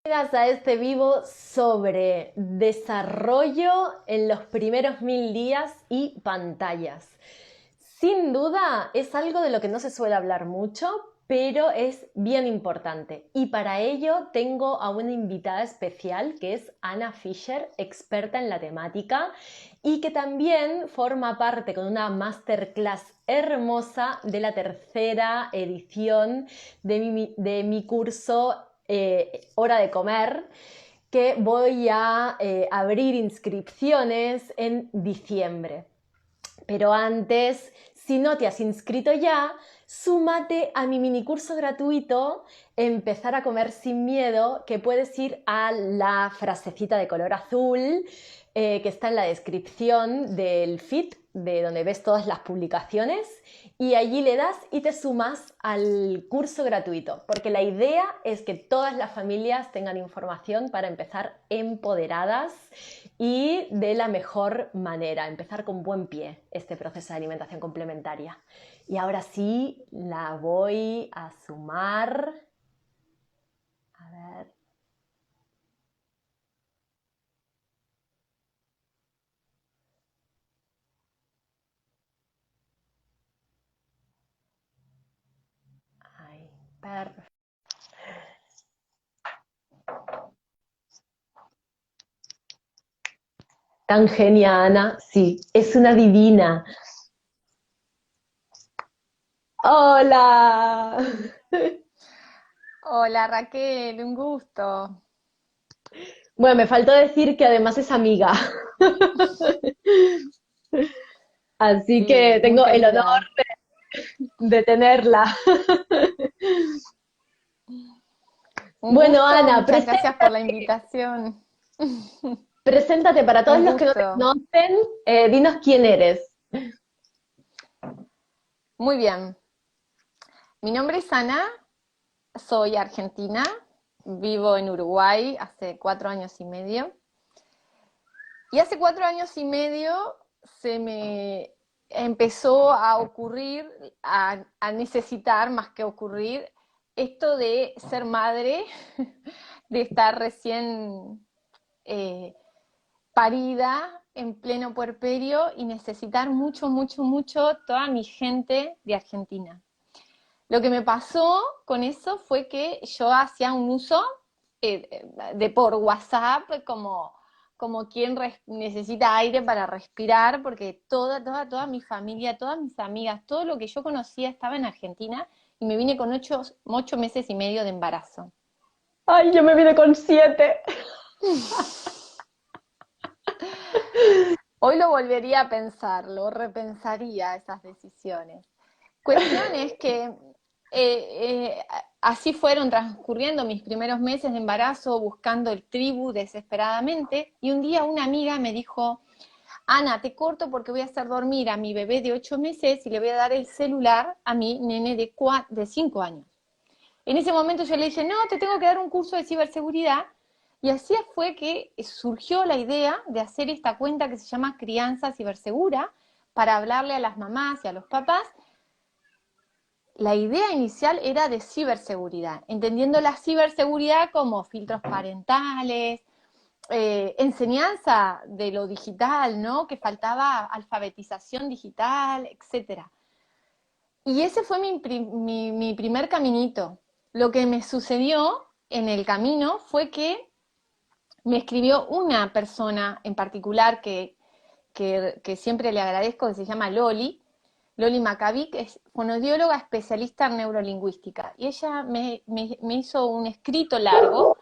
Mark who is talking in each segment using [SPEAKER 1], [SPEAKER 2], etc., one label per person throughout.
[SPEAKER 1] Bienvenidas a este vivo sobre desarrollo en los primeros 1000 días y pantallas. Sin duda es algo de lo que no se suele hablar mucho, pero es bien importante. Y para ello tengo a una invitada especial que es Anna Fisher, experta en la temática y que también forma parte con una masterclass hermosa de la tercera edición de mi curso Hora de Comer, que voy a abrir inscripciones en diciembre. Pero antes, si no te has inscrito ya, súmate a mi minicurso gratuito Empezar a comer sin miedo, que puedes ir a la frasecita de color azul que está en la descripción del feed, de donde ves todas las publicaciones, y allí le das y te sumas al curso gratuito, porque la idea es que todas las familias tengan información para empezar empoderadas y de la mejor manera, empezar con buen pie este proceso de alimentación complementaria. Y ahora sí, la voy a sumar. A ver. Ay, perfecto. Tan genia, Ana. Sí, es una divina. Hola.
[SPEAKER 2] Hola Raquel, un gusto.
[SPEAKER 1] Bueno, me faltó decir que además es amiga. Así que
[SPEAKER 2] Sí, muy
[SPEAKER 1] tengo el honor
[SPEAKER 2] querida.
[SPEAKER 1] de tenerla.
[SPEAKER 2] Un
[SPEAKER 1] Bueno,
[SPEAKER 2] gusto,
[SPEAKER 1] Ana,
[SPEAKER 2] muchas gracias por la invitación.
[SPEAKER 1] preséntate para todos
[SPEAKER 2] Un
[SPEAKER 1] los que no te
[SPEAKER 2] gusto.
[SPEAKER 1] conocen, dinos quién eres.
[SPEAKER 2] Muy bien. Mi nombre es Ana, soy argentina, vivo en Uruguay hace 4 años y medio. Y hace 4 años y medio se me empezó a ocurrir, a necesitar más que ocurrir, esto de ser madre, de estar recién eh, parida en pleno puerperio y necesitar mucho, mucho, mucho toda mi gente de Argentina. Lo que me pasó con eso fue que yo hacía un uso de por WhatsApp como quien necesita aire para respirar, porque toda mi familia, todas mis amigas, todo lo que yo conocía estaba en Argentina y me vine con 8 meses y medio de embarazo.
[SPEAKER 1] Ay, yo me vine con 7.
[SPEAKER 2] Hoy lo volvería a pensar, lo repensaría esas decisiones. Cuestión es que así fueron transcurriendo mis primeros meses de embarazo, buscando el tribu desesperadamente, y un día una amiga me dijo, Ana, te corto porque voy a hacer dormir a mi bebé de 8 meses y le voy a dar el celular a mi nene de 5 años. En ese momento yo le dije, no, te tengo que dar un curso de ciberseguridad. Y así fue que surgió la idea de hacer esta cuenta que se llama Crianza Cibersegura para hablarle a las mamás y a los papás. La idea inicial era de ciberseguridad, entendiendo la ciberseguridad como filtros parentales, enseñanza de lo digital, ¿no? Que faltaba alfabetización digital, etcétera. Y ese fue mi primer caminito. Lo que me sucedió en el camino fue que me escribió una persona en particular que siempre le agradezco, que se llama Loli Maccabi, que es fonodióloga especialista en neurolingüística. Y ella me hizo un escrito largo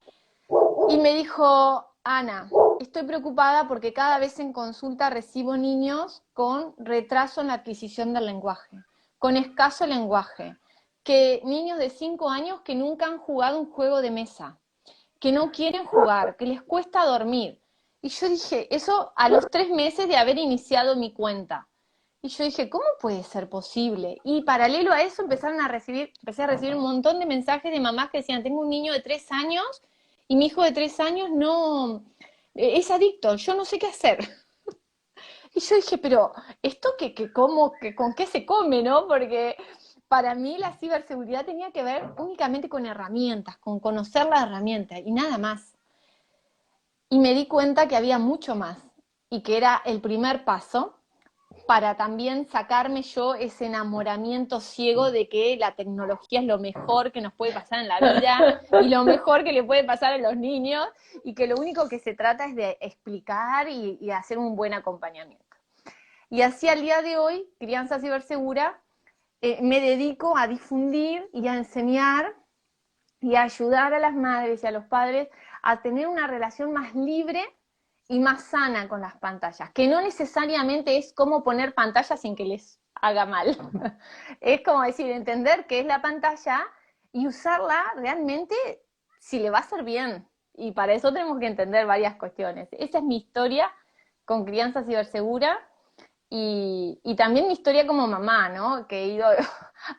[SPEAKER 2] y me dijo, Ana, estoy preocupada porque cada vez en consulta recibo niños con retraso en la adquisición del lenguaje, con escaso lenguaje, que niños de 5 años que nunca han jugado un juego de mesa, que no quieren jugar, que les cuesta dormir. Y yo dije, eso a los 3 meses de haber iniciado mi cuenta. Y yo dije, ¿cómo puede ser posible? Y paralelo a eso empecé a recibir un montón de mensajes de mamás que decían, tengo un niño de 3 años y mi hijo de 3 años no es adicto, yo no sé qué hacer. Y yo dije, pero esto ¿cómo, con qué se come, no? Porque para mí la ciberseguridad tenía que ver únicamente con herramientas, con conocer la herramienta y nada más. Y me di cuenta que había mucho más y que era el primer paso para también sacarme yo ese enamoramiento ciego de que la tecnología es lo mejor que nos puede pasar en la vida y lo mejor que le puede pasar a los niños, y que lo único que se trata es de explicar y hacer un buen acompañamiento. Y así al día de hoy, Crianza Cibersegura, me dedico a difundir y a enseñar y a ayudar a las madres y a los padres a tener una relación más libre y más sana con las pantallas, que no necesariamente es cómo poner pantallas sin que les haga mal. Es como decir, entender qué es la pantalla y usarla realmente si le va a hacer bien. Y para eso tenemos que entender varias cuestiones. Esa es mi historia con Crianza Cibersegura, y también mi historia como mamá, ¿no? Que he ido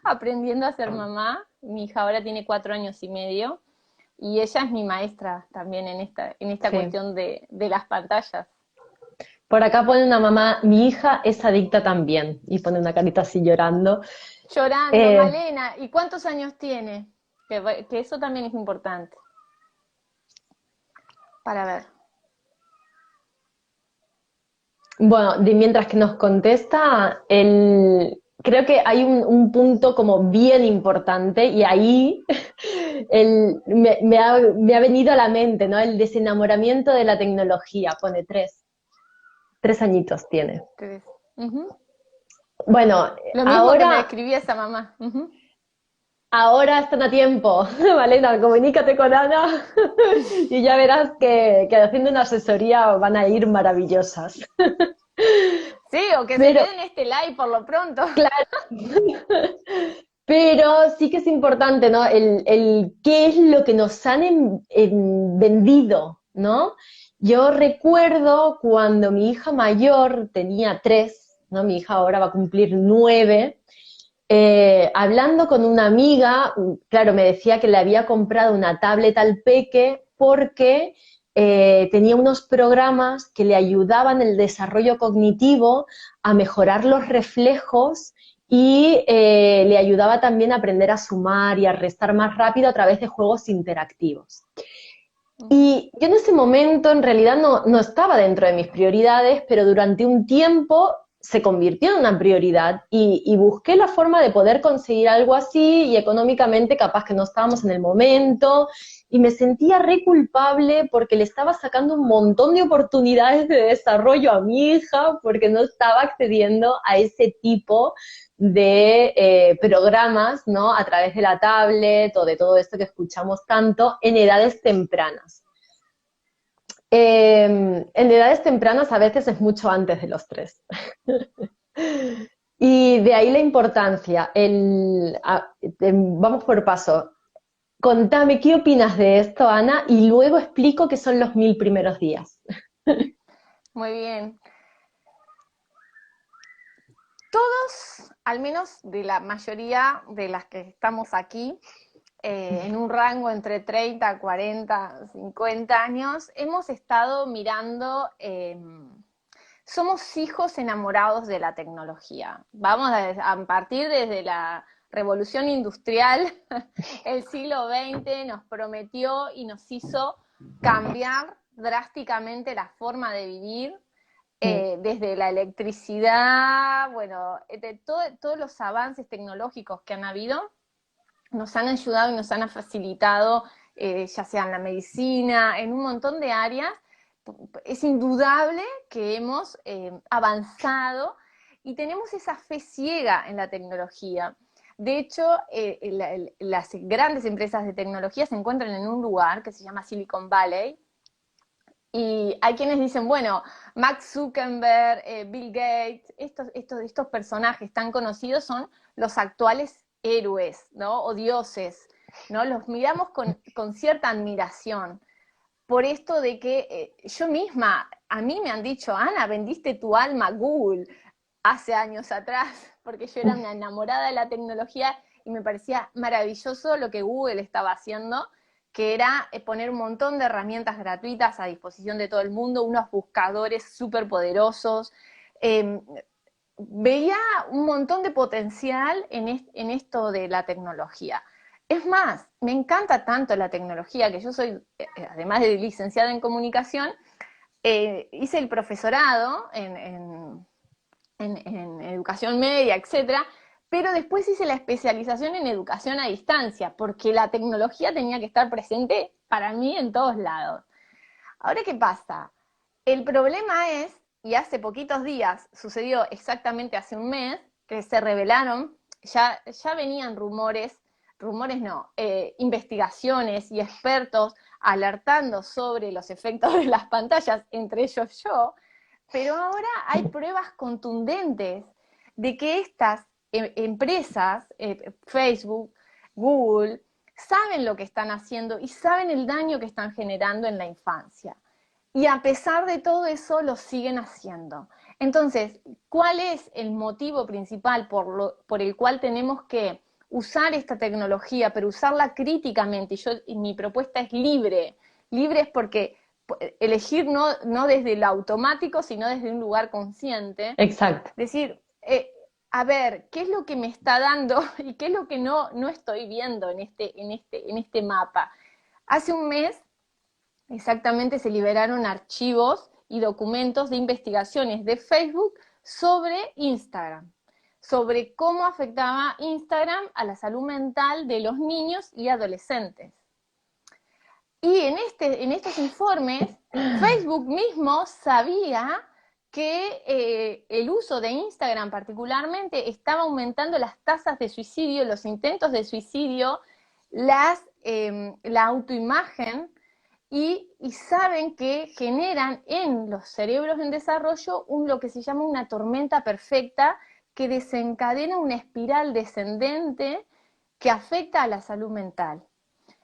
[SPEAKER 2] aprendiendo a ser mamá. Mi hija ahora tiene 4 años y medio, y ella es mi maestra también en esta
[SPEAKER 1] Sí.
[SPEAKER 2] cuestión de las pantallas.
[SPEAKER 1] Por acá pone una mamá, mi hija es adicta también, y pone una carita así llorando.
[SPEAKER 2] Llorando,
[SPEAKER 1] Eh,
[SPEAKER 2] Malena. ¿Y cuántos años tiene? Que eso también es importante para ver.
[SPEAKER 1] bueno, mientras que nos contesta, creo que hay un punto como bien importante y ahí me ha venido a la mente, ¿no? El desenamoramiento de la tecnología, pone 3 añitos tiene.
[SPEAKER 2] Uh-huh.
[SPEAKER 1] Bueno,
[SPEAKER 2] Lo mismo que me
[SPEAKER 1] ahora
[SPEAKER 2] describía esa mamá. Uh-huh.
[SPEAKER 1] Ahora están a tiempo. Malena, comunícate con Ana y ya verás que haciendo una asesoría van a ir maravillosas.
[SPEAKER 2] Sí, o que se
[SPEAKER 1] Pero,
[SPEAKER 2] queden este live por lo pronto.
[SPEAKER 1] claro, pero sí que es importante, ¿no? El qué es lo que nos han vendido, ¿no? Yo recuerdo cuando mi hija mayor tenía 3, ¿no? Mi hija ahora va a cumplir 9. Hablando con una amiga, claro, me decía que le había comprado una tablet al peque porque tenía unos programas que le ayudaban el desarrollo cognitivo, a mejorar los reflejos y le ayudaba también a aprender a sumar y a restar más rápido a través de juegos interactivos. Y yo en ese momento en realidad no estaba dentro de mis prioridades, pero durante un tiempo se convirtió en una prioridad y busqué la forma de poder conseguir algo así, y económicamente capaz que no estábamos en el momento, y me sentía re culpable porque le estaba sacando un montón de oportunidades de desarrollo a mi hija porque no estaba accediendo a ese tipo de programas, ¿no? A través de la tablet o de todo esto que escuchamos tanto en edades tempranas. En edades tempranas a veces es mucho antes de los 3. Y de ahí la importancia. Vamos por paso. Contame, ¿qué opinas de esto, Ana? Y luego explico qué son los 1000 primeros días.
[SPEAKER 2] Muy bien. Todos, al menos de la mayoría de las que estamos aquí, en un rango entre 30, 40, 50 años, hemos estado mirando, somos hijos enamorados de la tecnología. Vamos a partir desde la revolución industrial, el siglo XX nos prometió y nos hizo cambiar drásticamente la forma de vivir, desde la electricidad, bueno, de todos los avances tecnológicos que han habido, nos han ayudado y nos han facilitado, ya sea en la medicina, en un montón de áreas. Es indudable que hemos avanzado y tenemos esa fe ciega en la tecnología. De hecho, las grandes empresas de tecnología se encuentran en un lugar que se llama Silicon Valley, y hay quienes dicen, bueno, Mark Zuckerberg, Bill Gates, estos personajes tan conocidos son los actuales héroes, ¿no? O dioses, ¿no? Los miramos con cierta admiración. Por esto de que yo misma, a mí me han dicho, Ana, vendiste tu alma a Google hace años atrás, porque yo era una enamorada de la tecnología y me parecía maravilloso lo que Google estaba haciendo, que era poner un montón de herramientas gratuitas a disposición de todo el mundo, unos buscadores súper poderosos. Eh, veía un montón de potencial en esto de la tecnología. Es más, me encanta tanto la tecnología que yo soy, además de licenciada en comunicación, hice el profesorado en educación media, etcétera, pero después hice la especialización en educación a distancia, porque la tecnología tenía que estar presente para mí en todos lados. Ahora, ¿qué pasa? El problema es, y hace poquitos días, sucedió exactamente hace un mes, que se revelaron, ya venían rumores no, investigaciones y expertos alertando sobre los efectos de las pantallas, entre ellos yo, pero ahora hay pruebas contundentes de que estas empresas, Facebook, Google, saben lo que están haciendo y saben el daño que están generando en la infancia. Y a pesar de todo eso, lo siguen haciendo. Entonces, ¿cuál es el motivo principal por el cual tenemos que usar esta tecnología, pero usarla críticamente? Y mi propuesta es libre. Libre es porque elegir no desde lo automático, sino desde un lugar consciente.
[SPEAKER 1] Exacto.
[SPEAKER 2] Decir, a ver, ¿qué es lo que me está dando y qué es lo que no estoy viendo en este mapa? Hace un mes exactamente se liberaron archivos y documentos de investigaciones de Facebook sobre Instagram, sobre cómo afectaba Instagram a la salud mental de los niños y adolescentes. Y en estos informes, Facebook mismo sabía que el uso de Instagram particularmente estaba aumentando las tasas de suicidio, los intentos de suicidio, la autoimagen, y saben que generan en los cerebros en desarrollo lo que se llama una tormenta perfecta que desencadena una espiral descendente que afecta a la salud mental.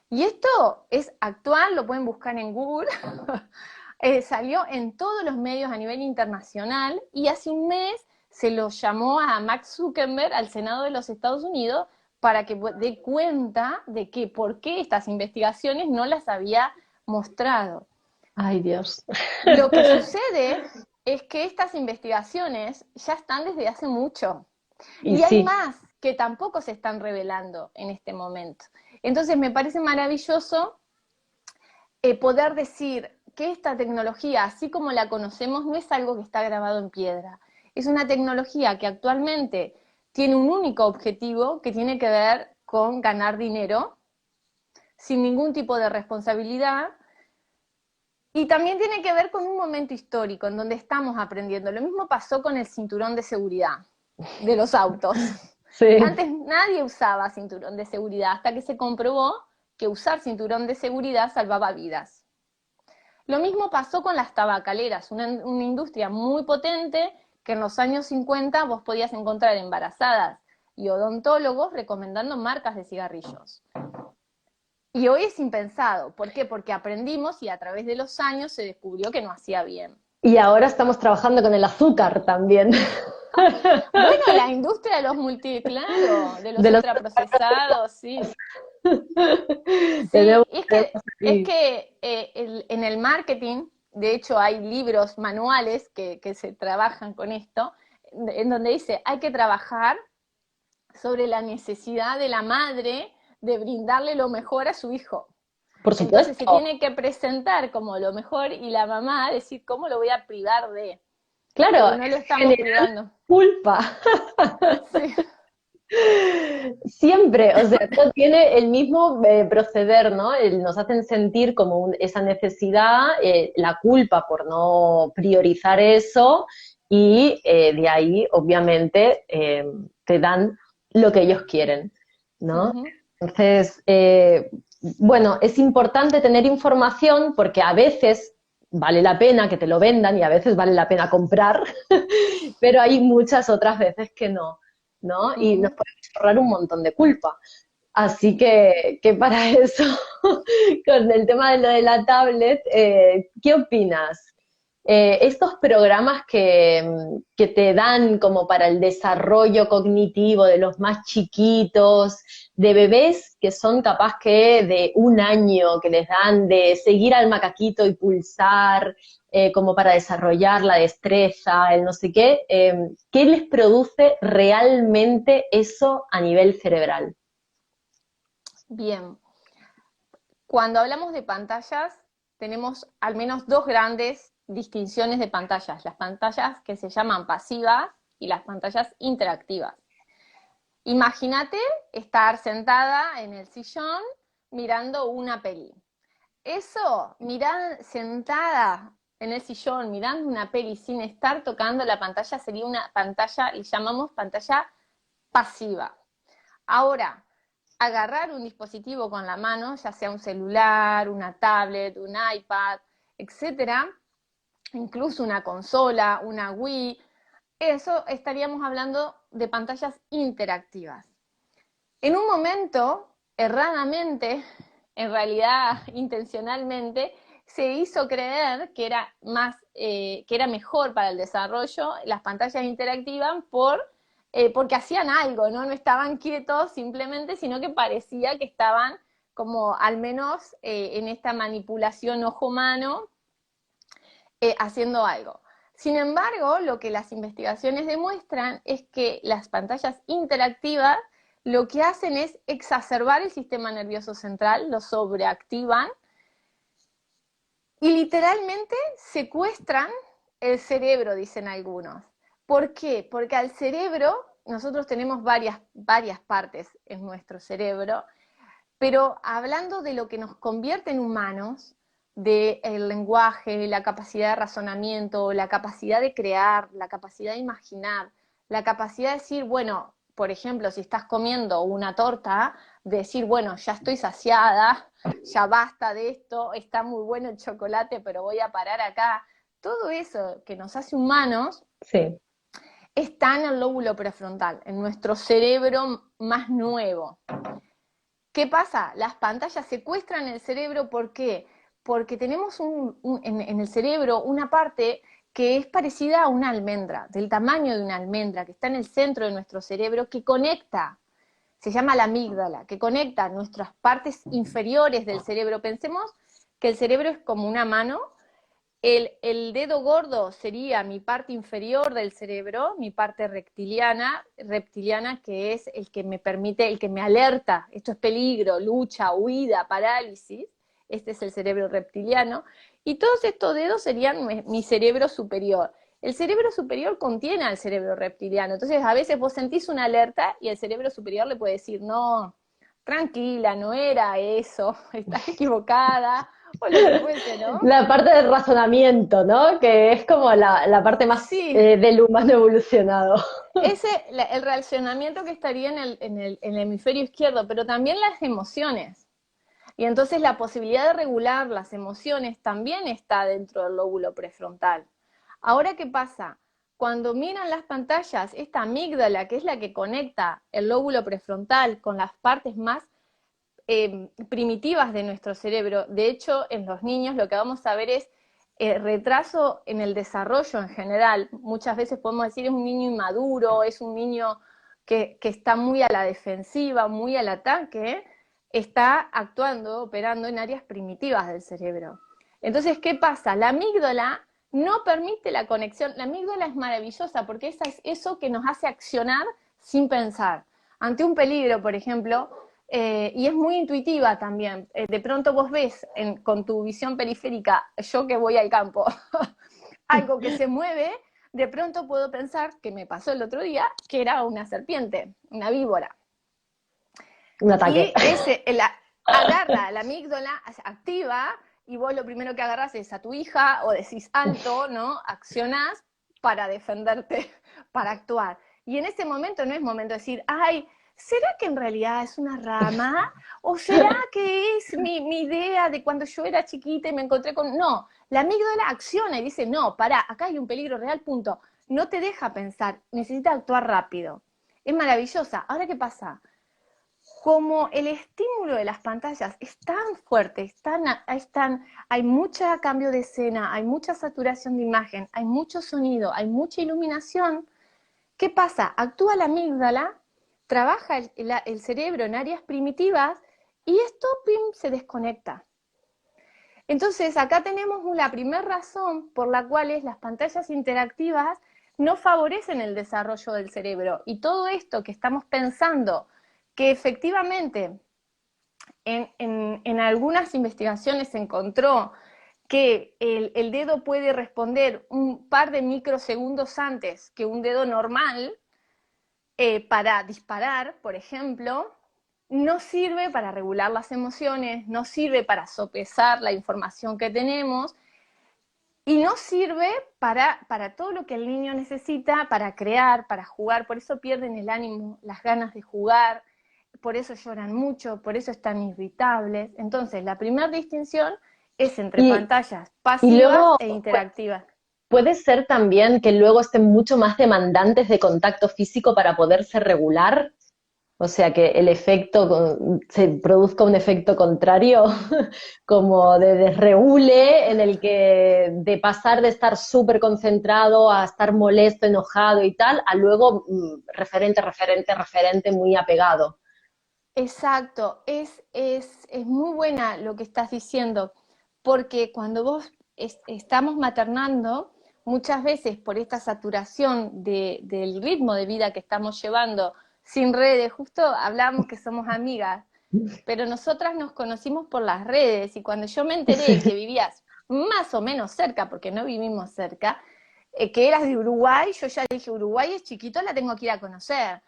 [SPEAKER 2] Y esto es actual, lo pueden buscar en Google, salió en todos los medios a nivel internacional y hace un mes se lo llamó a Max Zuckerberg al Senado de los Estados Unidos para que dé cuenta de que por qué estas investigaciones no las había mostrado.
[SPEAKER 1] Ay, Dios.
[SPEAKER 2] Lo que sucede es que estas investigaciones ya están desde hace mucho. Y hay
[SPEAKER 1] sí.
[SPEAKER 2] más que tampoco se están revelando en este momento. Entonces me parece maravilloso poder decir que esta tecnología, así como la conocemos, no es algo que está grabado en piedra. Es una tecnología que actualmente tiene un único objetivo que tiene que ver con ganar dinero, sin ningún tipo de responsabilidad, y también tiene que ver con un momento histórico en donde estamos aprendiendo. Lo mismo pasó con el cinturón de seguridad de los autos.
[SPEAKER 1] Sí.
[SPEAKER 2] Antes nadie usaba cinturón de seguridad hasta que se comprobó que usar cinturón de seguridad salvaba vidas. Lo mismo pasó con las tabacaleras, una industria muy potente que en los años 50 vos podías encontrar embarazadas y odontólogos recomendando marcas de cigarrillos. Y hoy es impensado. ¿Por qué? Porque aprendimos y a través de los años se descubrió que no hacía bien.
[SPEAKER 1] Y ahora estamos trabajando con el azúcar también.
[SPEAKER 2] Bueno, la industria de claro, de los ultraprocesados, sí. Sí, es que en el marketing, de hecho hay libros, manuales que se trabajan con esto, en donde dice, hay que trabajar sobre la necesidad de la madre de brindarle lo mejor a su hijo.
[SPEAKER 1] Por supuesto.
[SPEAKER 2] Entonces se tiene que presentar como lo mejor y la mamá decir, ¿cómo lo voy a privar de?
[SPEAKER 1] Claro,
[SPEAKER 2] pero no lo estamos privando.
[SPEAKER 1] Culpa.
[SPEAKER 2] Sí.
[SPEAKER 1] Siempre, o sea, no tiene el mismo proceder, ¿no? Nos hacen sentir como esa necesidad, la culpa por no priorizar eso y de ahí, obviamente, te dan lo que ellos quieren, ¿no?
[SPEAKER 2] Uh-huh.
[SPEAKER 1] Entonces, bueno, es importante tener información porque a veces vale la pena que te lo vendan y a veces vale la pena comprar, pero hay muchas otras veces que no, ¿no? Uh-huh. Y nos podemos ahorrar un montón de culpa. Así que para eso, con el tema de lo de la tablet, ¿qué opinas? estos programas que te dan como para el desarrollo cognitivo de los más chiquitos, de bebés que son capaz que de 1 año, que les dan de seguir al macaquito y pulsar, como para desarrollar la destreza, el no sé qué, ¿qué les produce realmente eso a nivel cerebral?
[SPEAKER 2] Bien, cuando hablamos de pantallas, tenemos al menos dos grandes distinciones de pantallas. Las pantallas que se llaman pasivas y las pantallas interactivas. Imagínate estar sentada en el sillón mirando una peli. Eso, mirar sentada en el sillón mirando una peli sin estar tocando la pantalla sería una pantalla, le llamamos pantalla pasiva. Ahora, agarrar un dispositivo con la mano, ya sea un celular, una tablet, un iPad, etcétera, incluso una consola, una Wii, eso estaríamos hablando de pantallas interactivas. En un momento, erradamente, en realidad intencionalmente, se hizo creer que era que era mejor para el desarrollo las pantallas interactivas porque hacían algo, ¿no? No estaban quietos simplemente, sino que parecía que estaban como al menos en esta manipulación ojo-mano haciendo algo. Sin embargo, lo que las investigaciones demuestran es que las pantallas interactivas lo que hacen es exacerbar el sistema nervioso central, lo sobreactivan y literalmente secuestran el cerebro, dicen algunos. ¿Por qué? Porque al cerebro, nosotros tenemos varias partes en nuestro cerebro, pero hablando de lo que nos convierte en humanos, del lenguaje, la capacidad de razonamiento, la capacidad de crear, la capacidad de imaginar, la capacidad de decir, bueno, por ejemplo, si estás comiendo una torta, de decir, bueno, ya estoy saciada, ya basta de esto, está muy bueno el chocolate, pero voy a parar acá. Todo eso que nos hace humanos
[SPEAKER 1] Sí.
[SPEAKER 2] está en el lóbulo prefrontal, en nuestro cerebro más nuevo. ¿Qué pasa? Las pantallas secuestran el cerebro, ¿por qué? Porque tenemos en el cerebro una parte que es parecida a una almendra, del tamaño de una almendra, que está en el centro de nuestro cerebro, que conecta, se llama la amígdala, que conecta nuestras partes inferiores del cerebro. Pensemos que el cerebro es como una mano. El dedo gordo sería mi parte inferior del cerebro, mi parte reptiliana, que es el que me permite, el que me alerta, esto es peligro, lucha, huida, parálisis, este es el cerebro reptiliano, y todos estos dedos serían mi cerebro superior. El cerebro superior contiene al cerebro reptiliano, entonces a veces vos sentís una alerta y el cerebro superior le puede decir, no, tranquila, no era eso, estás equivocada, o lo que fuese, ¿no?
[SPEAKER 1] La parte del razonamiento, ¿no? Que es como la parte más
[SPEAKER 2] Sí,
[SPEAKER 1] del humano evolucionado.
[SPEAKER 2] el reaccionamiento que estaría en el hemisferio izquierdo, pero también las emociones. Y entonces la posibilidad de regular las emociones también está dentro del lóbulo prefrontal. Ahora, ¿qué pasa? Cuando miran las pantallas, esta amígdala, que es la que conecta el lóbulo prefrontal con las partes más primitivas de nuestro cerebro, de hecho, en los niños lo que vamos a ver es retraso en el desarrollo en general. Muchas veces podemos decir es un niño inmaduro, es un niño que está muy a la defensiva, muy al ataque, está actuando, operando en áreas primitivas del cerebro. Entonces, ¿qué pasa? La amígdala no permite la conexión. La amígdala es maravillosa porque es eso que nos hace accionar sin pensar. Ante un peligro, por ejemplo, y es muy intuitiva también. De pronto vos ves con tu visión periférica, yo que voy al campo, algo que se mueve, de pronto puedo pensar, que me pasó el otro día, que era una serpiente, una víbora.
[SPEAKER 1] Un ataque.
[SPEAKER 2] Y agarra la amígdala, activa, y vos lo primero que agarras es a tu hija o decís alto, ¿no? Accionás para defenderte, para actuar. Y en ese momento no es momento de decir, ay, ¿será que en realidad es una rama? ¿O será que es mi idea de cuando yo era chiquita y me encontré con...? No, la amígdala acciona y dice, no, pará, acá hay un peligro real, punto. No te deja pensar, necesita actuar rápido. Es maravillosa. Ahora, ¿qué pasa? como el estímulo de las pantallas es tan fuerte, hay mucho cambio de escena, hay mucha saturación de imagen, hay mucho sonido, hay mucha iluminación, ¿qué pasa? Actúa la amígdala, trabaja el cerebro en áreas primitivas y esto, pim, se desconecta. Entonces, acá tenemos la primera razón por la cual las pantallas interactivas no favorecen el desarrollo del cerebro. Y todo esto que estamos pensando, que efectivamente en algunas investigaciones se encontró que el dedo puede responder un par de microsegundos antes que un dedo normal para disparar, por ejemplo, no sirve para regular las emociones, no sirve para sopesar la información que tenemos y no sirve para todo lo que el niño necesita, para crear, para jugar. Por eso pierden el ánimo, las ganas de jugar, por eso lloran mucho, por eso están irritables. Entonces, la primera distinción es entre
[SPEAKER 1] Y,
[SPEAKER 2] pantallas
[SPEAKER 1] y
[SPEAKER 2] pasivas
[SPEAKER 1] luego
[SPEAKER 2] e interactivas.
[SPEAKER 1] puede ser también que luego estén mucho más demandantes de contacto físico para poderse regular. O sea, que el efecto, se produzca un efecto contrario, como de desregule, en el que de pasar de estar súper concentrado a estar molesto, enojado y tal, a luego referente, muy apegado.
[SPEAKER 2] Exacto, es muy buena lo que estás diciendo, porque cuando estamos maternando, muchas veces por esta saturación del ritmo de vida que estamos llevando sin redes, justo hablamos que somos amigas, pero nosotras nos conocimos por las redes y cuando yo me enteré que vivías más o menos cerca, porque no vivimos cerca, que eras de Uruguay, yo ya dije, Uruguay es chiquito, la tengo que ir a conocer.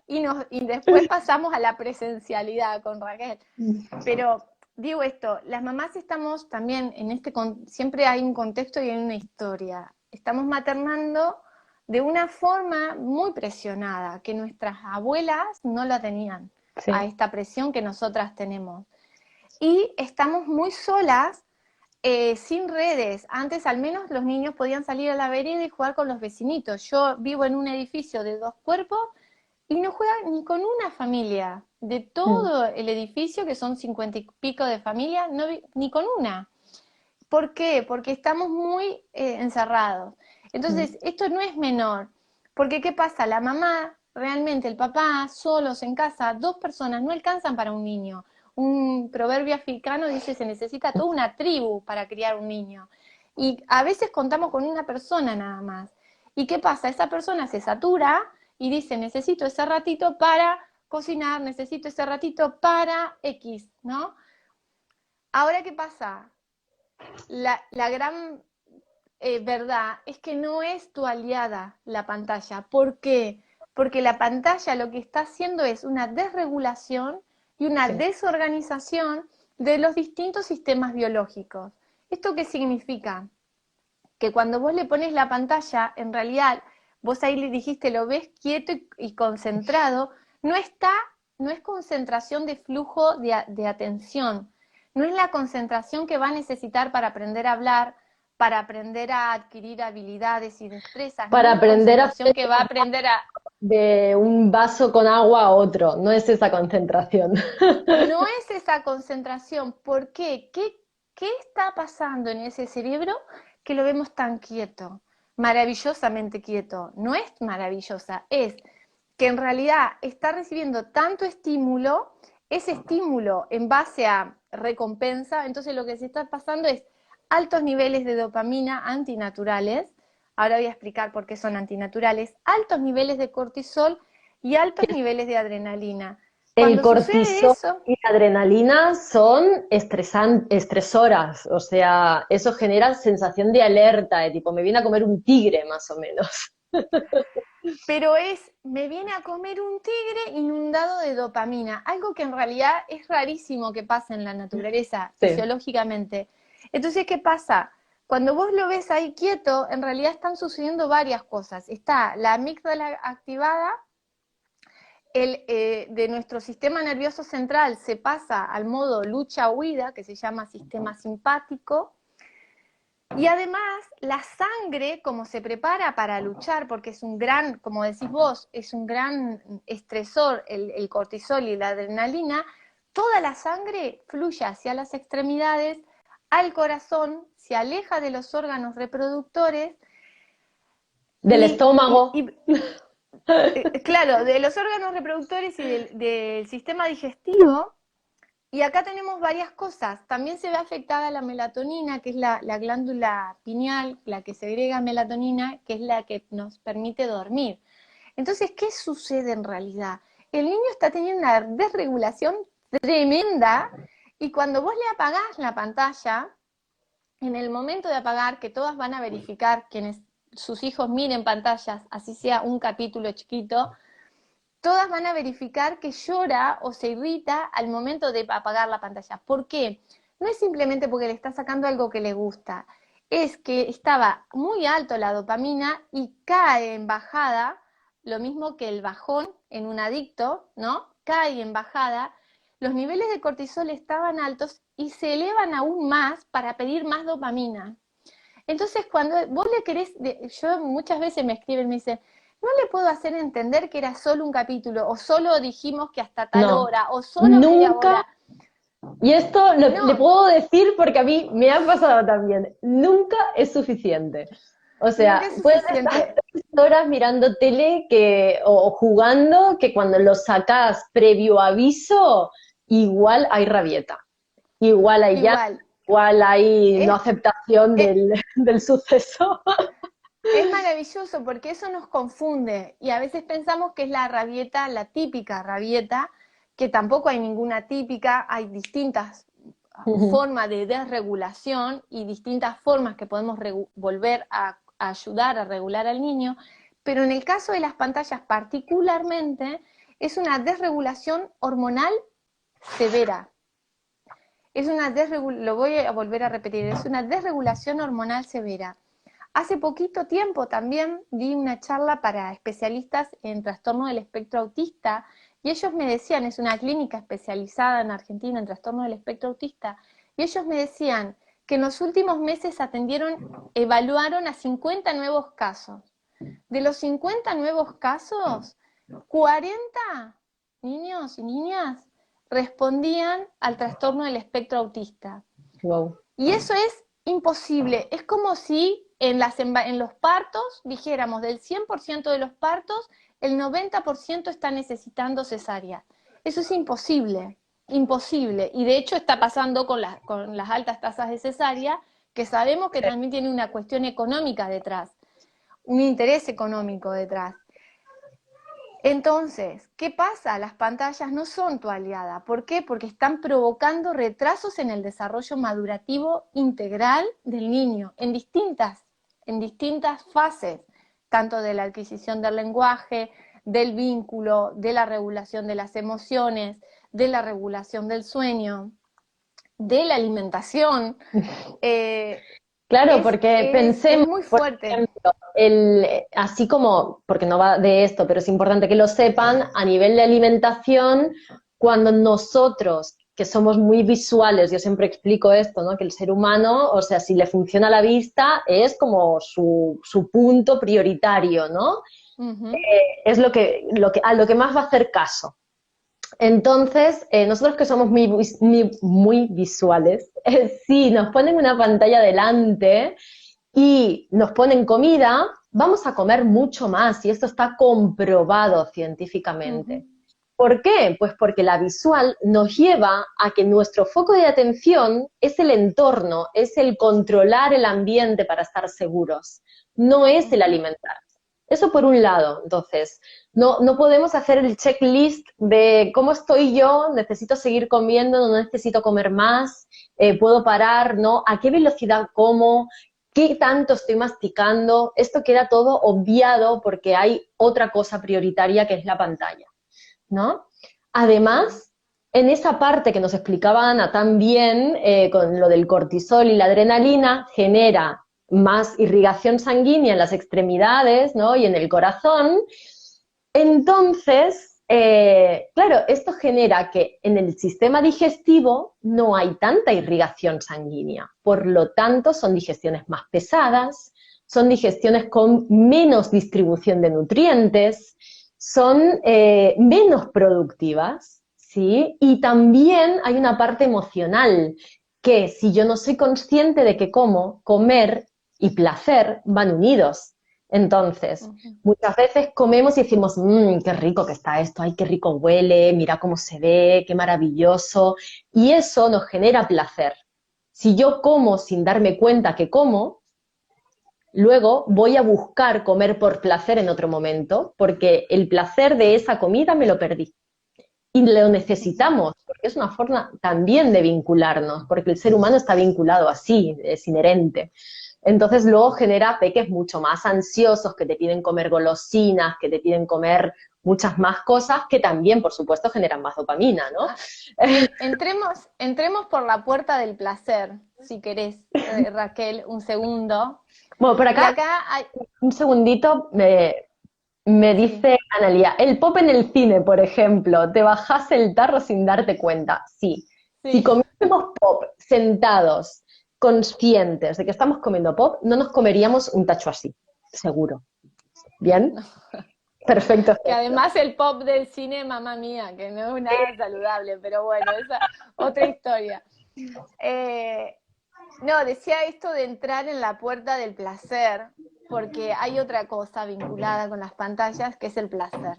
[SPEAKER 2] Y después pasamos a la presencialidad con Raquel. Pero digo esto, las mamás estamos también siempre hay un contexto y hay una historia. Estamos maternando de una forma muy presionada, que nuestras abuelas no la tenían, a
[SPEAKER 1] Sí.
[SPEAKER 2] esta presión que nosotras tenemos. Y estamos muy solas, sin redes. Antes al menos los niños podían salir a la vereda y jugar con los vecinitos. Yo vivo en un edificio de 2 cuerpos y no juega ni con una familia. De
[SPEAKER 1] Mm.
[SPEAKER 2] todo el edificio, que son 50 y pico de familias, no ni con una. ¿Por qué? Porque estamos muy encerrados.
[SPEAKER 1] Mm.
[SPEAKER 2] Entonces, esto no es menor. Porque, ¿qué pasa? La mamá, realmente, el papá, solos en casa, 2 personas no alcanzan para un niño. Un proverbio africano dice, se necesita toda una tribu para criar un niño. Y a veces contamos con una persona nada más. ¿Y qué pasa? Esa persona se satura y dice, necesito ese ratito para cocinar, necesito ese ratito para X, ¿no? Ahora, ¿qué pasa? La gran verdad es que no es tu aliada la pantalla. ¿Por qué? Porque la pantalla lo que está haciendo es una desregulación y una
[SPEAKER 1] Sí.
[SPEAKER 2] desorganización de los distintos sistemas biológicos. ¿Esto qué significa? Que cuando vos le pones la pantalla, en realidad, vos ahí le dijiste, lo ves quieto y concentrado, no está, no es concentración de flujo de atención, no es la concentración que va a necesitar para aprender a hablar, para aprender a adquirir habilidades y destrezas, no es
[SPEAKER 1] Para
[SPEAKER 2] la
[SPEAKER 1] aprender a
[SPEAKER 2] concentración
[SPEAKER 1] hacer
[SPEAKER 2] que va a aprender a...
[SPEAKER 1] de un vaso con agua a otro, no es esa concentración.
[SPEAKER 2] No es esa concentración. ¿Por qué? ¿Qué está pasando en ese cerebro que lo vemos tan quieto? Maravillosamente quieto. No es maravillosa, es que en realidad está recibiendo tanto estímulo, ese estímulo en base a recompensa, entonces lo que se está pasando es altos niveles de dopamina antinaturales, ahora voy a explicar por qué son antinaturales, altos niveles de cortisol y altos niveles de adrenalina.
[SPEAKER 1] El
[SPEAKER 2] Cuando sucede
[SPEAKER 1] cortisol
[SPEAKER 2] eso,
[SPEAKER 1] y la adrenalina son estresoras, o sea, eso genera sensación de alerta, de tipo, me viene a comer un tigre, más o menos.
[SPEAKER 2] pero me viene a comer un tigre inundado de dopamina, algo que en realidad es rarísimo que pase en la naturaleza,
[SPEAKER 1] Sí.
[SPEAKER 2] fisiológicamente. Entonces, ¿qué pasa? Cuando vos lo ves ahí quieto, en realidad están sucediendo varias cosas. Está la amígdala activada, de nuestro sistema nervioso central se pasa al modo lucha-huida, que se llama sistema simpático, Y además, la sangre, como se prepara para luchar, porque es un gran, como decís vos, es un gran estresor el cortisol y la adrenalina, toda la sangre fluye hacia las extremidades, al corazón, se aleja de los órganos reproductores
[SPEAKER 1] Del
[SPEAKER 2] y,
[SPEAKER 1] estómago.
[SPEAKER 2] claro, de los órganos reproductores y del sistema digestivo. Y acá tenemos varias cosas. También se ve afectada la melatonina, que es la glándula pineal, la que segrega melatonina, que es la que nos permite dormir. Entonces, ¿qué sucede en realidad? El niño está teniendo una desregulación tremenda y cuando vos le apagás la pantalla, en el momento de apagar, que todas van a verificar quienes sus hijos miren pantallas, así sea un capítulo chiquito, todas van a verificar que llora o se irrita al momento de apagar la pantalla. ¿Por qué? No es simplemente porque le está sacando algo que le gusta, es que estaba muy alto la dopamina y cae en bajada, lo mismo que el bajón en un adicto, ¿no? Cae en bajada, los niveles de cortisol estaban altos y se elevan aún más para pedir más dopamina. Entonces, cuando vos le querés, yo muchas veces me escriben, me dicen, no le puedo hacer entender que era solo un capítulo, o solo dijimos que hasta tal
[SPEAKER 1] No,
[SPEAKER 2] hora, o solo media
[SPEAKER 1] nunca.
[SPEAKER 2] hora.
[SPEAKER 1] Y esto le
[SPEAKER 2] No,
[SPEAKER 1] puedo decir porque a mí me ha pasado también. Nunca es suficiente. O
[SPEAKER 2] nunca
[SPEAKER 1] sea,
[SPEAKER 2] es
[SPEAKER 1] puedes estar
[SPEAKER 2] suficiente.
[SPEAKER 1] 3 horas mirando tele o jugando que cuando lo sacas previo aviso, igual hay rabieta, igual hay llanto,
[SPEAKER 2] Igual,
[SPEAKER 1] igual hay no
[SPEAKER 2] es,
[SPEAKER 1] aceptación
[SPEAKER 2] es,
[SPEAKER 1] del suceso.
[SPEAKER 2] es maravilloso porque eso nos confunde y a veces pensamos que es la rabieta, la típica rabieta, que tampoco hay ninguna típica, hay distintas formas de desregulación y distintas formas que podemos volver a ayudar a regular al niño, pero en el caso de las pantallas particularmente es una desregulación hormonal severa. Lo voy a volver a repetir, es una desregulación hormonal severa. Hace poquito tiempo también di una charla para especialistas en trastorno del espectro autista y ellos me decían, es una clínica especializada en Argentina en trastorno del espectro autista, y ellos me decían que en los últimos meses evaluaron a 50 nuevos casos. De los 50 nuevos casos, 40 niños y niñas respondían al trastorno del espectro autista.
[SPEAKER 1] Wow.
[SPEAKER 2] Y eso es imposible. Es como si en los partos dijéramos del 100% de los partos, el 90% está necesitando cesárea. Eso es imposible, imposible. Y de hecho está pasando con las altas tasas de cesárea, que sabemos que también tiene una cuestión económica detrás, un interés económico detrás. Entonces, ¿qué pasa? Las pantallas no son tu aliada. ¿Por qué? Porque están provocando retrasos en el desarrollo madurativo integral del niño, en distintas fases, tanto de la adquisición del lenguaje, del vínculo, de la regulación de las emociones, de la regulación del sueño, de la alimentación. Eh,
[SPEAKER 1] Claro, porque
[SPEAKER 2] es
[SPEAKER 1] pensemos,
[SPEAKER 2] muy
[SPEAKER 1] por
[SPEAKER 2] fuerte.
[SPEAKER 1] ejemplo, así como, porque no va de esto, pero es importante que lo sepan, a nivel de alimentación, cuando nosotros, que somos muy visuales, yo siempre explico esto, ¿no? Que el ser humano, o sea, si le funciona la vista, es como su punto prioritario, ¿no?
[SPEAKER 2] Uh-huh.
[SPEAKER 1] Es a lo que más va a hacer caso. Entonces, nosotros que somos muy visuales, si nos ponen una pantalla delante y nos ponen comida, vamos a comer mucho más y esto está comprobado
[SPEAKER 2] Uh-huh.
[SPEAKER 1] científicamente. ¿Por qué? Pues porque la visual nos lleva a que nuestro foco de atención es el entorno, es el controlar el ambiente para estar seguros, no es el
[SPEAKER 2] Uh-huh.
[SPEAKER 1] alimentar. Eso por un lado. Entonces, no podemos hacer el checklist de cómo estoy yo, necesito seguir comiendo, no necesito comer más, puedo parar, ¿no? ¿A qué velocidad como? ¿Qué tanto estoy masticando? Esto queda todo obviado porque hay otra cosa prioritaria que es la pantalla, ¿no? Además, en esa parte que nos explicaba Ana tan bien, con lo del cortisol y la adrenalina, genera más irrigación sanguínea en las extremidades, ¿no? Y en el corazón. Entonces, Claro, esto genera que en el sistema digestivo no hay tanta irrigación sanguínea, por lo tanto son digestiones más pesadas, son digestiones con menos distribución de nutrientes, son menos productivas, ¿sí? Y también hay una parte emocional, que si yo no soy consciente de que como, comer y placer van unidos. Entonces,
[SPEAKER 2] Ujú.
[SPEAKER 1] muchas veces comemos y decimos, mmm, qué rico que está esto, ay, qué rico huele, mira cómo se ve, qué maravilloso. Y eso nos genera placer. Si yo como sin darme cuenta que como, luego voy a buscar comer por placer en otro momento, porque el placer de esa comida me lo perdí. Y lo
[SPEAKER 2] Ujú.
[SPEAKER 1] necesitamos, porque es una forma también de vincularnos, porque el ser humano está vinculado así, es inherente. Entonces luego genera peques mucho más ansiosos, que te piden comer golosinas, que te piden comer muchas más cosas, que también, por supuesto, generan más dopamina, ¿no?
[SPEAKER 2] Ah, entremos por la puerta del placer, si querés, Raquel, un segundo.
[SPEAKER 1] Bueno, por
[SPEAKER 2] Y
[SPEAKER 1] acá,
[SPEAKER 2] acá hay,
[SPEAKER 1] un segundito, me
[SPEAKER 2] sí,
[SPEAKER 1] dice Analia, el pop en el cine, por ejemplo, te bajas el tarro sin darte cuenta. Sí, si
[SPEAKER 2] sí.
[SPEAKER 1] comiésemos pop sentados, conscientes de que estamos comiendo pop, no nos comeríamos un tacho así, seguro. ¿Bien? Perfecto
[SPEAKER 2] Que
[SPEAKER 1] ejemplo.
[SPEAKER 2] además el pop del cine, mamá mía, que no es nada saludable, pero bueno, esa otra historia. Eh, no, decía esto de entrar en la puerta del placer, porque hay otra cosa vinculada con las pantallas, que es el placer.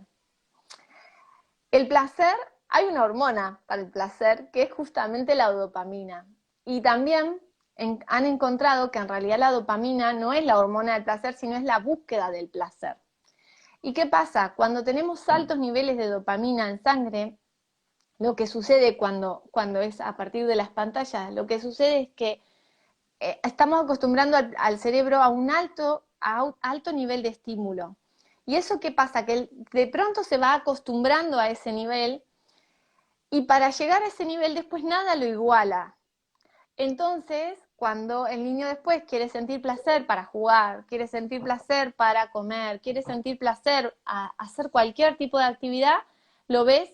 [SPEAKER 2] El placer, hay una hormona para el placer, que es justamente la dopamina. Y también han encontrado que en realidad la dopamina no es la hormona del placer, sino es la búsqueda del placer. ¿Y qué pasa? Cuando tenemos altos niveles de dopamina en sangre, lo que sucede cuando es a partir de las pantallas, lo que sucede es que estamos acostumbrando al cerebro a un alto nivel de estímulo. ¿Y eso qué pasa? Que de pronto se va acostumbrando a ese nivel y para llegar a ese nivel después nada lo iguala. Entonces, cuando el niño después quiere sentir placer para jugar, quiere sentir placer para comer, quiere sentir placer a hacer cualquier tipo de actividad, lo ves,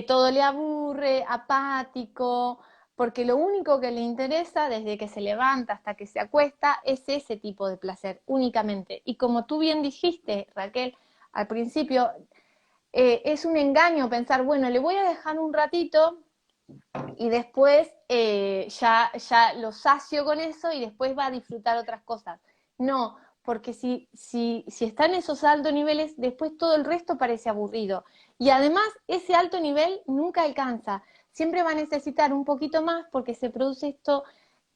[SPEAKER 2] todo le aburre, apático, porque lo único que le interesa desde que se levanta hasta que se acuesta es ese tipo de placer únicamente. Y como tú bien dijiste, Raquel, al principio, es un engaño pensar, bueno, le voy a dejar un ratito y después ya lo sacio con eso y después va a disfrutar otras cosas. No, porque si está en esos altos niveles, después todo el resto parece aburrido. Y además, ese alto nivel nunca alcanza. Siempre va a necesitar un poquito más porque se produce esto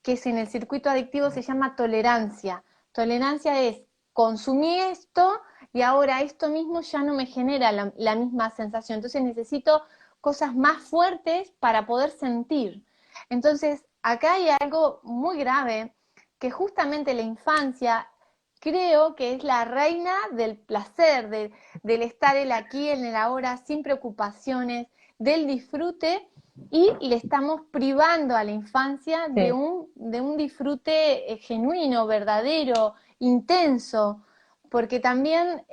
[SPEAKER 2] que es en el circuito adictivo se llama tolerancia. Tolerancia es consumí esto y ahora esto mismo ya no me genera la misma sensación. Entonces necesito cosas más fuertes para poder sentir. Entonces, acá hay algo muy grave, que justamente la infancia creo que es la reina del placer, del estar el aquí, en el ahora, sin preocupaciones, del disfrute, y le estamos privando a la infancia
[SPEAKER 1] Sí.
[SPEAKER 2] de un disfrute genuino, verdadero, intenso, porque también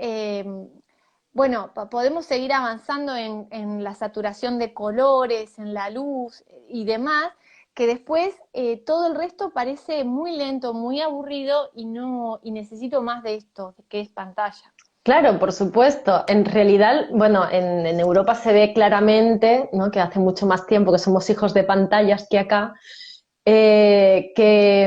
[SPEAKER 2] bueno, podemos seguir avanzando en la saturación de colores, en la luz y demás, que después todo el resto parece muy lento, muy aburrido y no y necesito más de esto, que es pantalla.
[SPEAKER 1] Claro, por supuesto. En realidad, bueno, en Europa se ve claramente, ¿no? Que hace mucho más tiempo que somos hijos de pantallas que acá, que,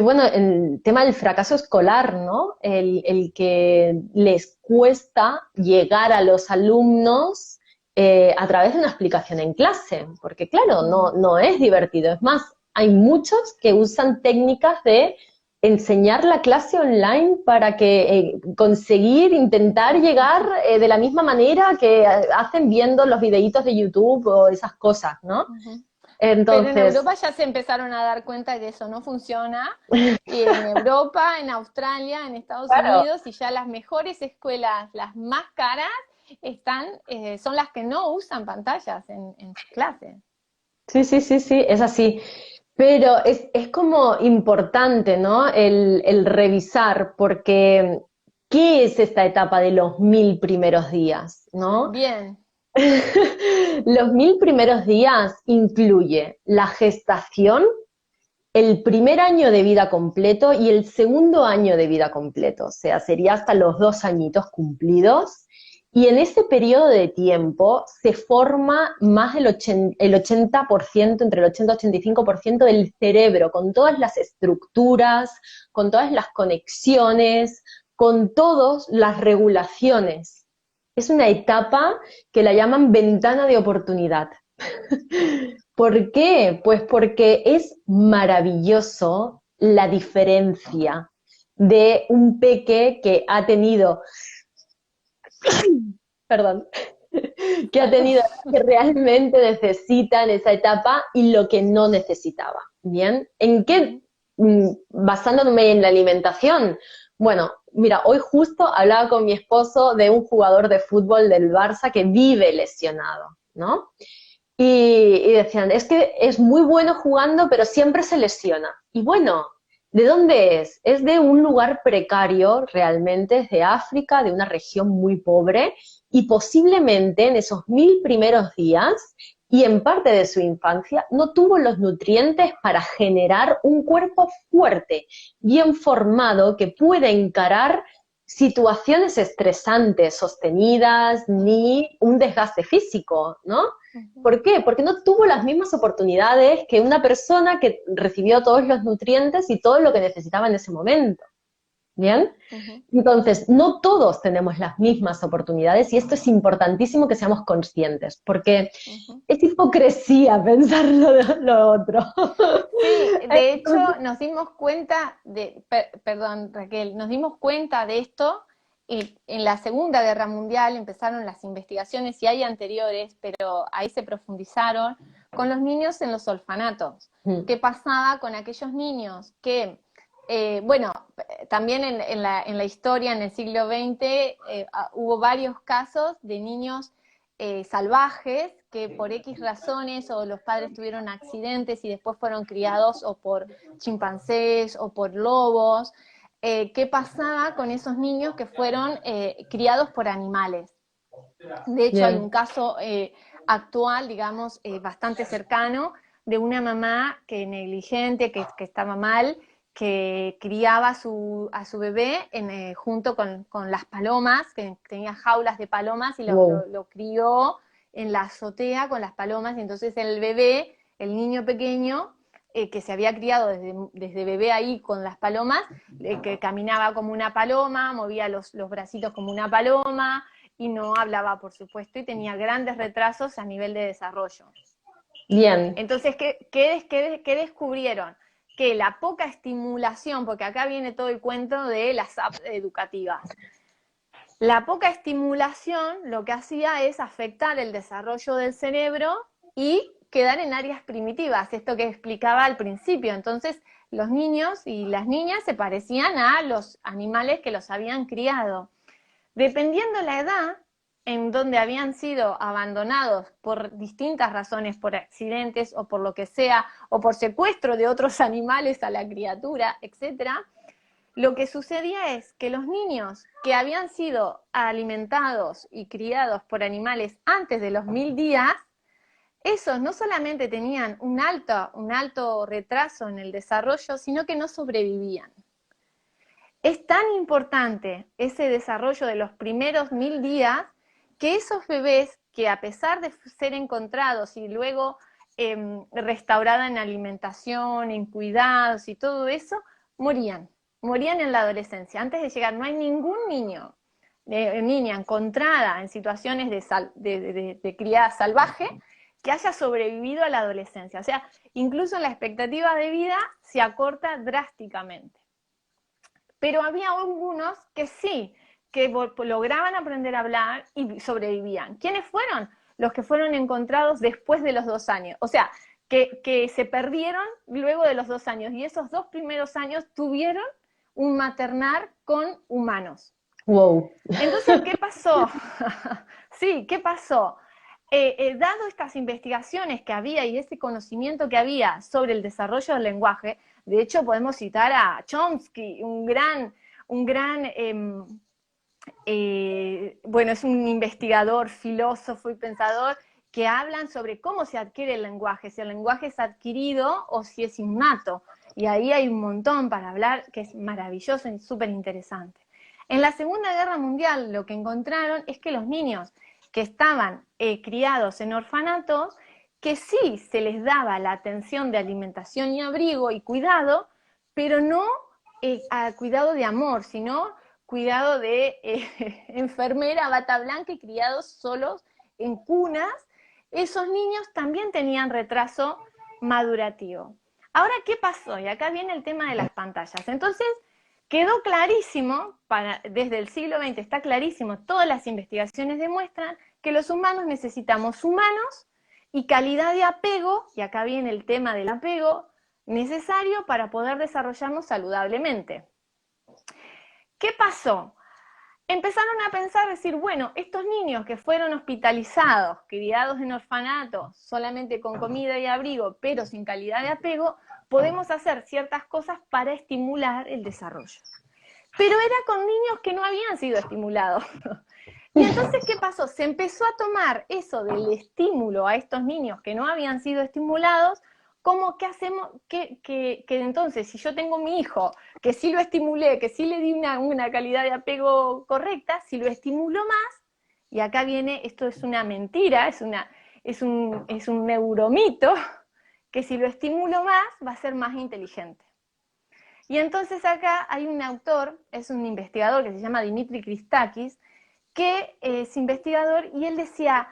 [SPEAKER 1] bueno, el tema del fracaso escolar, ¿no? El que les cuesta llegar a los alumnos a través de una explicación en clase, porque claro,
[SPEAKER 2] Mm.
[SPEAKER 1] no es divertido. Es más, hay muchos que usan técnicas de enseñar la clase online para que conseguir, intentar llegar de la misma manera que hacen viendo los videitos de YouTube o esas cosas, ¿no?
[SPEAKER 2] Ujú. Pero en
[SPEAKER 1] Entonces,
[SPEAKER 2] Europa ya se empezaron a dar cuenta de que eso no funciona, y en Europa, en Australia, en Estados
[SPEAKER 1] claro,
[SPEAKER 2] Unidos, y ya las mejores escuelas, las más caras, son las que no usan pantallas en sus clases.
[SPEAKER 1] sí, sí, sí, sí, es así. Pero es como importante, ¿no? El revisar, porque ¿Qué es esta etapa de los 1000 primeros días, no?
[SPEAKER 2] Bien.
[SPEAKER 1] Los 1000 primeros días incluye la gestación, el primer año de vida completo y el segundo año de vida completo, o sea, sería hasta los 2 añitos cumplidos. Y en ese periodo de tiempo se forma más del 80%, entre el 80 y 85% del cerebro, con todas las estructuras, con todas las conexiones, con todas las regulaciones. Es una etapa que la llaman ventana de oportunidad. ¿Por qué? Pues porque es maravilloso la diferencia de un peque que ha tenido, perdón, que ha
[SPEAKER 2] Salud.
[SPEAKER 1] tenido lo que realmente necesita en esa etapa y lo que no necesitaba. ¿Bien? ¿En qué?
[SPEAKER 2] Ujú.
[SPEAKER 1] Basándome en la alimentación. Bueno, mira, hoy justo hablaba con mi esposo de un jugador de fútbol del Barça que vive lesionado, ¿no? Y decían, es que es muy bueno jugando, pero siempre se lesiona. Y bueno, ¿de dónde es? Es de un lugar precario, realmente, es de África, de una región muy pobre, y posiblemente en esos 1000 primeros días y en parte de su infancia no tuvo los nutrientes para generar un cuerpo fuerte, bien formado, que pueda encarar situaciones estresantes, sostenidas, ni un desgaste físico, ¿no?
[SPEAKER 2] Ujú.
[SPEAKER 1] ¿Por qué? Porque no tuvo las mismas oportunidades que una persona que recibió todos los nutrientes y todo lo que necesitaba en ese momento. ¿Bien?
[SPEAKER 2] Ujú.
[SPEAKER 1] Entonces, no todos tenemos las mismas oportunidades y esto es importantísimo que seamos conscientes, porque
[SPEAKER 2] Ujú.
[SPEAKER 1] es hipocresía pensar lo otro.
[SPEAKER 2] Sí, de hecho
[SPEAKER 1] Entonces,
[SPEAKER 2] nos dimos cuenta perdón Raquel, nos dimos cuenta de esto en la Segunda Guerra Mundial, empezaron las investigaciones y hay anteriores, pero ahí se profundizaron con los niños en los orfanatos. ¿Qué pasaba con aquellos niños que, bueno, también en la historia, en el siglo XX, hubo varios casos de niños salvajes que por X razones o los padres tuvieron accidentes y después fueron criados o por chimpancés o por lobos. ¿Qué pasaba con esos niños que fueron criados por animales? De hecho, hay
[SPEAKER 1] bien,
[SPEAKER 2] un caso actual, digamos, bastante cercano, de una mamá que negligente, que estaba mal, que criaba a su bebé junto con las palomas, que tenía jaulas de palomas y lo,
[SPEAKER 1] wow,
[SPEAKER 2] lo, lo crió en la azotea con las palomas, y entonces el bebé, el niño pequeño, que se había criado desde bebé ahí con las palomas, que caminaba como una paloma, movía los bracitos como una paloma, y no hablaba, por supuesto, y tenía grandes retrasos a nivel de desarrollo.
[SPEAKER 1] bien,
[SPEAKER 2] Entonces, ¿qué descubrieron? Que la poca estimulación, porque acá viene todo el cuento de las apps educativas, la poca estimulación lo que hacía es afectar el desarrollo del cerebro y quedar en áreas primitivas, esto que explicaba al principio. Entonces, los niños y las niñas se parecían a los animales que los habían criado. Dependiendo la edad en donde habían sido abandonados por distintas razones, por accidentes o por lo que sea, o por secuestro de otros animales a la criatura, etcétera, lo que sucedía es que los niños que habían sido alimentados y criados por animales antes de los 1000 días, esos no solamente tenían un alto retraso en el desarrollo, sino que no sobrevivían. Es tan importante ese desarrollo de los primeros 1000 días que esos bebés que, a pesar de ser encontrados y luego restaurada en alimentación, en cuidados y todo eso, morían en la adolescencia. Antes de llegar, no hay ningún niña encontrada en situaciones de criada salvaje que haya sobrevivido a la adolescencia. O sea, incluso la expectativa de vida se acorta drásticamente. Pero había algunos que sí, que lograban aprender a hablar y sobrevivían. ¿Quiénes fueron? Los que fueron encontrados después de los 2 años. O sea, que se perdieron luego de los 2 años. Y esos 2 primeros años tuvieron un maternar con humanos.
[SPEAKER 1] wow,
[SPEAKER 2] Entonces, ¿qué pasó? Sí, ¿qué pasó? Dado estas investigaciones que había y ese conocimiento que había sobre el desarrollo del lenguaje, de hecho podemos citar a Chomsky, un gran bueno, es un investigador, filósofo y pensador que hablan sobre cómo se adquiere el lenguaje, si el lenguaje es adquirido o si es innato. Y ahí hay un montón para hablar que es maravilloso y súper interesante. En la Segunda Guerra Mundial lo que encontraron es que los niños que estaban criados en orfanatos, que sí se les daba la atención de alimentación y abrigo y cuidado, pero no cuidado de amor, sino cuidado de enfermera, bata blanca y criados solos en cunas, esos niños también tenían retraso madurativo. Ahora, ¿qué pasó? Y acá viene el tema de las pantallas. Entonces, quedó clarísimo, desde el siglo XX está clarísimo, todas las investigaciones demuestran que los humanos necesitamos humanos y calidad de apego, y acá viene el tema del apego, necesario para poder desarrollarnos saludablemente. ¿Qué pasó? Empezaron a pensar, decir, bueno, estos niños que fueron hospitalizados, criados en orfanatos, solamente con comida y abrigo, pero sin calidad de apego, podemos hacer ciertas cosas para estimular el desarrollo. Pero era con niños que no habían sido estimulados. Y entonces, ¿qué pasó? Se empezó a tomar eso del estímulo a estos niños que no habían sido estimulados, como que hacemos, que entonces, si yo tengo mi hijo, que sí lo estimulé, que sí le di una calidad de apego correcta, si lo estimulo más, y acá viene, esto es una mentira, es un neuromito, que si lo estimulo más, va a ser más inteligente. Y entonces acá hay un autor, es un investigador que se llama Dimitri Christakis, que es investigador, y él decía,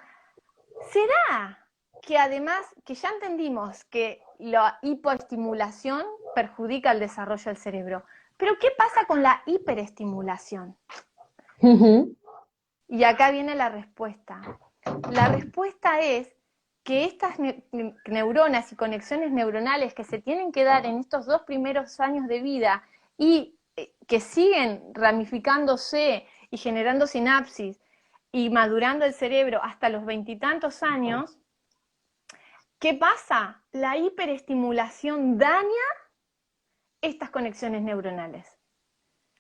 [SPEAKER 2] ¿será que además, que ya entendimos que la hipoestimulación perjudica el desarrollo del cerebro, pero qué pasa con la hiperestimulación? Y acá viene la respuesta. La respuesta es que estas neuronas y conexiones neuronales que se tienen que dar en estos 2 primeros años de vida y que siguen ramificándose y generando sinapsis y madurando el cerebro hasta los 20 y tantos años, ¿qué pasa? La hiperestimulación daña estas conexiones neuronales.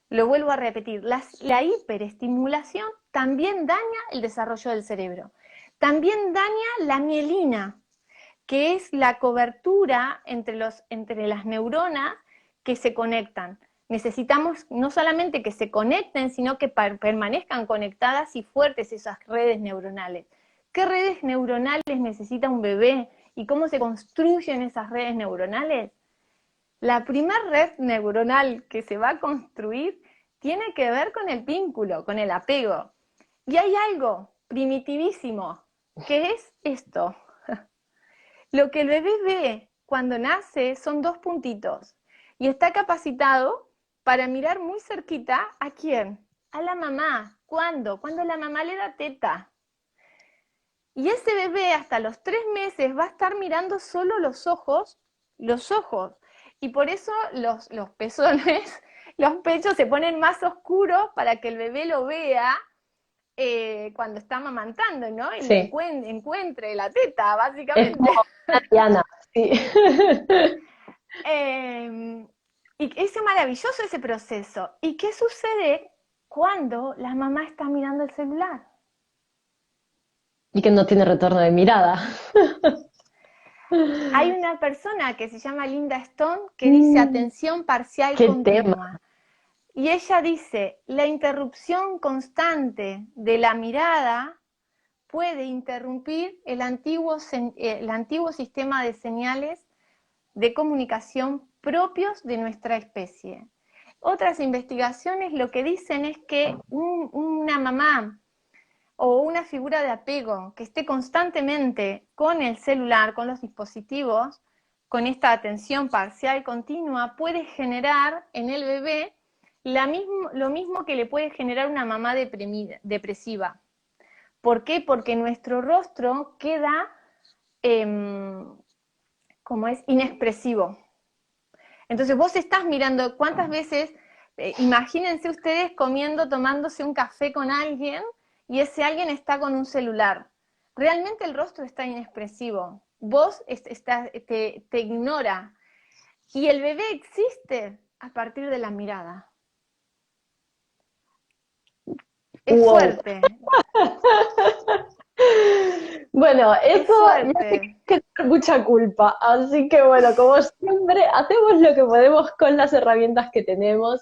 [SPEAKER 2] Lo vuelvo a repetir, la hiperestimulación también daña el desarrollo del cerebro. También daña la mielina, que es la cobertura entre las neuronas que se conectan. Necesitamos no solamente que se conecten, sino que permanezcan conectadas y fuertes esas redes neuronales. ¿Qué redes neuronales necesita un bebé? ¿Y cómo se construyen esas redes neuronales? La primera red neuronal que se va a construir tiene que ver con el vínculo, con el apego. Y hay algo primitivísimo, que es esto. Lo que el bebé ve cuando nace son 2 puntitos y está capacitado para mirar muy cerquita ¿a quién? A la mamá. ¿Cuándo? Cuando la mamá le da teta. Y ese bebé hasta los 3 meses va a estar mirando solo los ojos. Y por eso los pezones, los pechos se ponen más oscuros para que el bebé lo vea cuando está amamantando, ¿no? Y
[SPEAKER 1] Sí.
[SPEAKER 2] encuentre la teta,
[SPEAKER 1] Es
[SPEAKER 2] básicamente.
[SPEAKER 1] como una Diana, sí.
[SPEAKER 2] Y es maravilloso ese proceso. ¿Y qué sucede cuando la mamá está mirando el celular?
[SPEAKER 1] Y que no tiene retorno de mirada.
[SPEAKER 2] Hay una persona que se llama Linda Stone que dice atención parcial
[SPEAKER 1] Qué tema.
[SPEAKER 2] continua. Y ella dice, la interrupción constante de la mirada puede interrumpir el antiguo sistema de señales de comunicación propios de nuestra especie. Otras investigaciones lo que dicen es que una mamá o una figura de apego que esté constantemente con el celular, con los dispositivos, con esta atención parcial continua, puede generar en el bebé lo mismo que le puede generar una mamá depresiva. ¿Por qué? Porque nuestro rostro queda como es inexpresivo. Entonces vos estás mirando cuántas veces, imagínense ustedes comiendo, tomándose un café con alguien y ese alguien está con un celular. Realmente el rostro está inexpresivo. Vos te ignora. Y el bebé existe a partir de la mirada. Es
[SPEAKER 1] Wow.
[SPEAKER 2] fuerte,
[SPEAKER 1] Bueno,
[SPEAKER 2] es
[SPEAKER 1] eso me hace
[SPEAKER 2] fuerte.
[SPEAKER 1] que tener mucha culpa. Así que bueno, como siempre, hacemos lo que podemos con las herramientas que tenemos.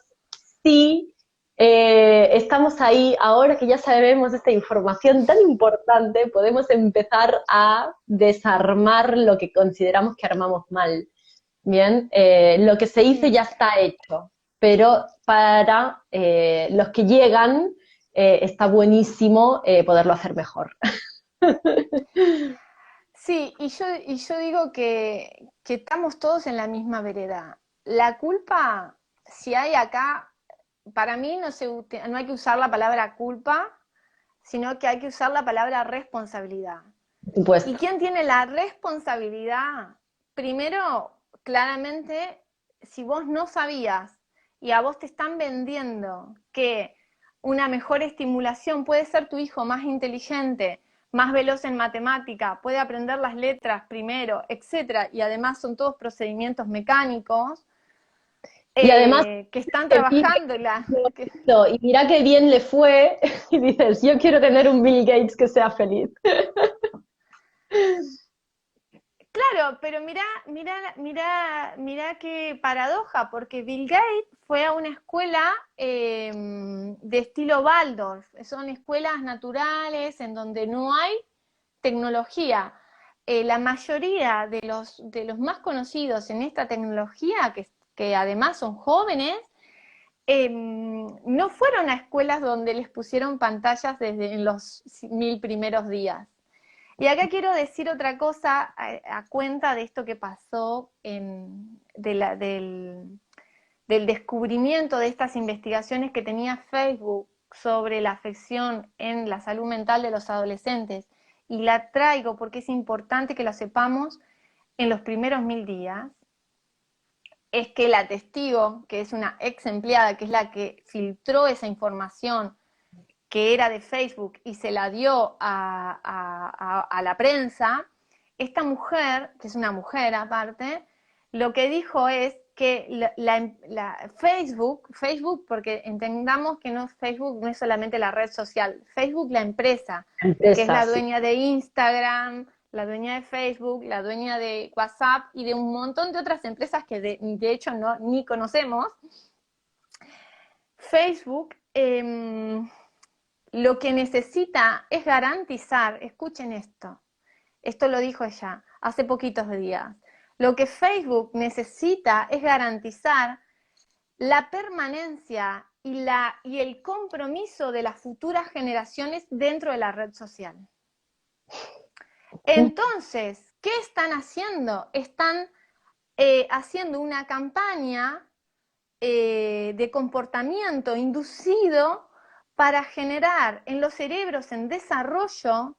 [SPEAKER 1] Sí, estamos ahí, ahora que ya sabemos esta información tan importante, podemos empezar a desarmar lo que consideramos que armamos mal. Bien, lo que se hizo
[SPEAKER 2] Sí.
[SPEAKER 1] ya está hecho, pero para los que llegan está buenísimo poderlo hacer mejor.
[SPEAKER 2] Sí, y yo digo que estamos todos en la misma vereda. La culpa, si hay acá, para mí no hay que usar la palabra culpa, sino que hay que usar la palabra responsabilidad.
[SPEAKER 1] Por
[SPEAKER 2] ¿Y
[SPEAKER 1] supuesto.
[SPEAKER 2] quién tiene la responsabilidad? Primero, claramente, si vos no sabías y a vos te están vendiendo que una mejor estimulación puede ser tu hijo más inteligente, más veloz en matemática, puede aprender las letras primero, etcétera, y además son todos procedimientos mecánicos
[SPEAKER 1] Y además,
[SPEAKER 2] que están
[SPEAKER 1] que Bill
[SPEAKER 2] trabajando.
[SPEAKER 1] Gates lo hizo, y mira qué bien le fue, y dices, yo quiero tener un Bill Gates que sea feliz.
[SPEAKER 2] Claro, pero mira qué paradoja, porque Bill Gates fue a una escuela de estilo Waldorf, son escuelas naturales en donde no hay tecnología. La mayoría de los más conocidos en esta tecnología, que además son jóvenes, no fueron a escuelas donde les pusieron pantallas desde en los 1000 primeros días. Y acá quiero decir otra cosa a cuenta de esto que pasó del descubrimiento de estas investigaciones que tenía Facebook sobre la afección en la salud mental de los adolescentes. Y la traigo porque es importante que lo sepamos en los primeros 1000 días. Es que la testigo, que es una ex empleada, que es la que filtró esa información que era de Facebook y se la dio a la prensa, esta mujer, que es una mujer aparte, lo que dijo es que Facebook, porque entendamos que Facebook no es solamente la red social, Facebook la empresa, que es la
[SPEAKER 1] Empresas, sí.
[SPEAKER 2] dueña de Instagram, la dueña de Facebook, la dueña de WhatsApp y de un montón de otras empresas que de hecho ni conocemos. Facebook lo que necesita es garantizar, escuchen esto lo dijo ella hace poquitos días, lo que Facebook necesita es garantizar la permanencia y el compromiso de las futuras generaciones dentro de la red social. Entonces, ¿qué están haciendo? Están haciendo una campaña de comportamiento inducido para generar en los cerebros en desarrollo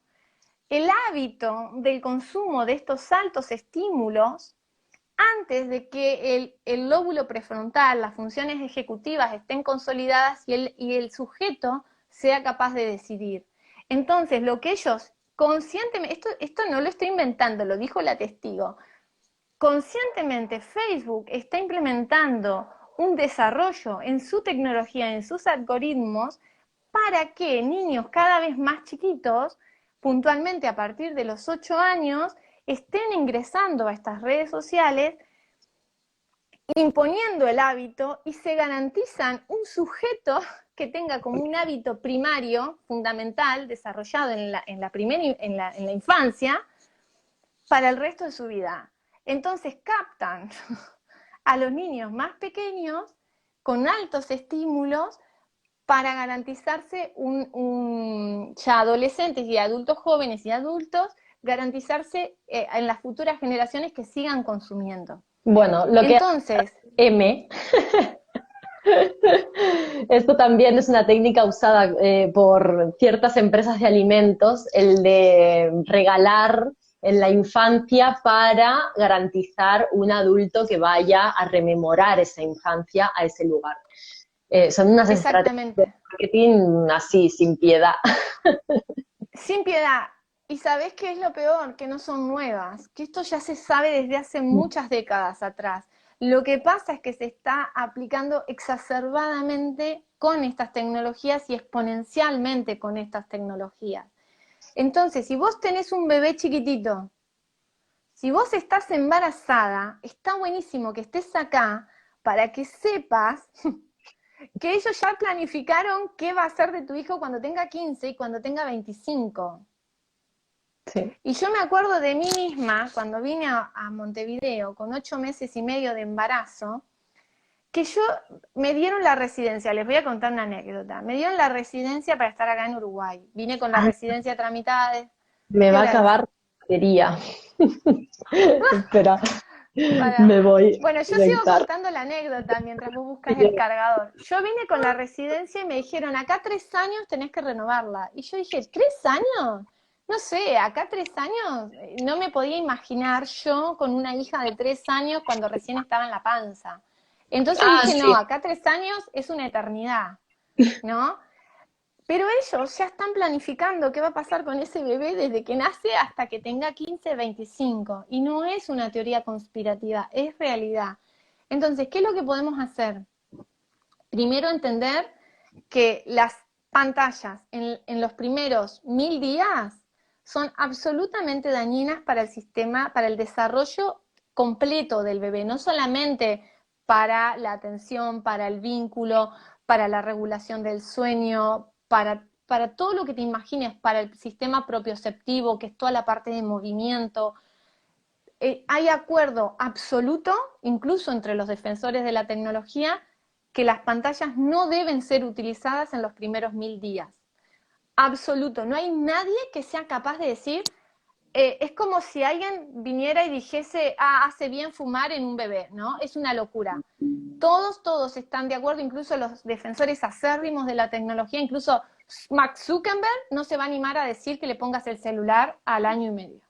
[SPEAKER 2] el hábito del consumo de estos altos estímulos antes de que el lóbulo prefrontal, las funciones ejecutivas estén consolidadas y el sujeto sea capaz de decidir. Entonces, lo que ellos conscientemente, esto no lo estoy inventando, lo dijo la testigo, conscientemente Facebook está implementando un desarrollo en su tecnología, en sus algoritmos, para que niños cada vez más chiquitos, puntualmente a partir de los 8 años, estén ingresando a estas redes sociales, imponiendo el hábito y se garantizan un sujeto que tenga como un hábito primario, fundamental, desarrollado en la infancia, para el resto de su vida. Entonces captan a los niños más pequeños con altos estímulos para garantizarse ya adolescentes y adultos jóvenes y adultos, garantizarse en las futuras generaciones que sigan consumiendo.
[SPEAKER 1] Bueno, lo que hace
[SPEAKER 2] Entonces,
[SPEAKER 1] M, esto también es una técnica usada por ciertas empresas de alimentos, el de regalar en la infancia para garantizar un adulto que vaya a rememorar esa infancia a ese lugar. Son unas estrategias de
[SPEAKER 2] exactamente,
[SPEAKER 1] marketing así, sin piedad.
[SPEAKER 2] sin piedad. ¿Y sabés qué es lo peor? Que no son nuevas, que esto ya se sabe desde hace muchas décadas atrás. Lo que pasa es que se está aplicando exacerbadamente con estas tecnologías y exponencialmente con estas tecnologías. Entonces, si vos tenés un bebé chiquitito, si vos estás embarazada, está buenísimo que estés acá para que sepas que ellos ya planificaron qué va a ser de tu hijo cuando tenga 15 y cuando tenga 25.
[SPEAKER 1] Sí.
[SPEAKER 2] Y yo me acuerdo de mí misma cuando vine a Montevideo con 8 meses y medio de embarazo, que yo me dieron la residencia, les voy a contar una anécdota, me dieron la residencia para estar acá en Uruguay, vine con la
[SPEAKER 1] Ah,
[SPEAKER 2] residencia tramitada.
[SPEAKER 1] me
[SPEAKER 2] ¿Qué
[SPEAKER 1] va a
[SPEAKER 2] hora es?
[SPEAKER 1] acabar la batería. Espera,
[SPEAKER 2] Para...
[SPEAKER 1] me voy
[SPEAKER 2] Bueno,
[SPEAKER 1] a
[SPEAKER 2] yo sigo
[SPEAKER 1] conectar.
[SPEAKER 2] contando la anécdota mientras vos buscas el cargador. Yo vine con la residencia y me dijeron, acá 3 años tenés que renovarla. Y yo dije, ¿3 años? No sé, acá 3 años, no me podía imaginar yo con una hija de 3 años cuando recién estaba en la panza. Entonces
[SPEAKER 1] Ah,
[SPEAKER 2] dije, no,
[SPEAKER 1] sí.
[SPEAKER 2] acá 3 años es una eternidad, ¿no? Pero ellos ya están planificando qué va a pasar con ese bebé desde que nace hasta que tenga 15, 25. Y no es una teoría conspirativa, es realidad. Entonces, ¿qué es lo que podemos hacer? Primero, entender que las pantallas en los primeros 1000 días son absolutamente dañinas para el sistema, para el desarrollo completo del bebé, no solamente para la atención, para el vínculo, para la regulación del sueño, para todo lo que te imagines, para el sistema propioceptivo, que es toda la parte de movimiento. Hay acuerdo absoluto, incluso entre los defensores de la tecnología, que las pantallas no deben ser utilizadas en los primeros 1000 días. Absoluto. No hay nadie que sea capaz de decir, es como si alguien viniera y dijese, hace bien fumar en un bebé, ¿no? Es una locura. Todos están de acuerdo, incluso los defensores acérrimos de la tecnología, incluso Mark Zuckerberg no se va a animar a decir que le pongas el celular al año y medio.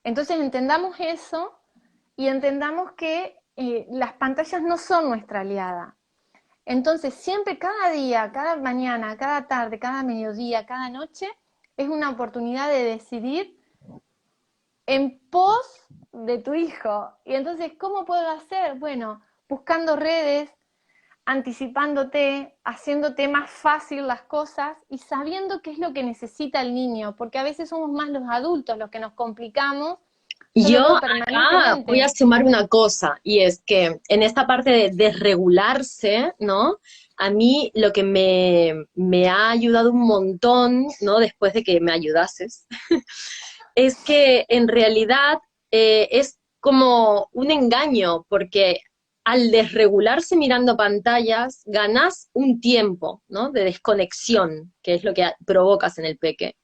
[SPEAKER 2] Entonces entendamos eso y entendamos que las pantallas no son nuestra aliada. Entonces siempre, cada día, cada mañana, cada tarde, cada mediodía, cada noche, es una oportunidad de decidir en pos de tu hijo. Y entonces, ¿cómo puedo hacer? Bueno, buscando redes, anticipándote, haciéndote más fácil las cosas y sabiendo qué es lo que necesita el niño, porque a veces somos más los adultos los que nos complicamos, yo lo
[SPEAKER 1] Yo
[SPEAKER 2] veo
[SPEAKER 1] acá voy a
[SPEAKER 2] permanentemente.
[SPEAKER 1] sumar una cosa, y es que en esta parte de desregularse, ¿no? A mí lo que me ha ayudado un montón, ¿no? Después de que me ayudases, es que en realidad es como un engaño, porque al desregularse mirando pantallas, ganas un tiempo, ¿no? De desconexión, que es lo que provocas en el peque,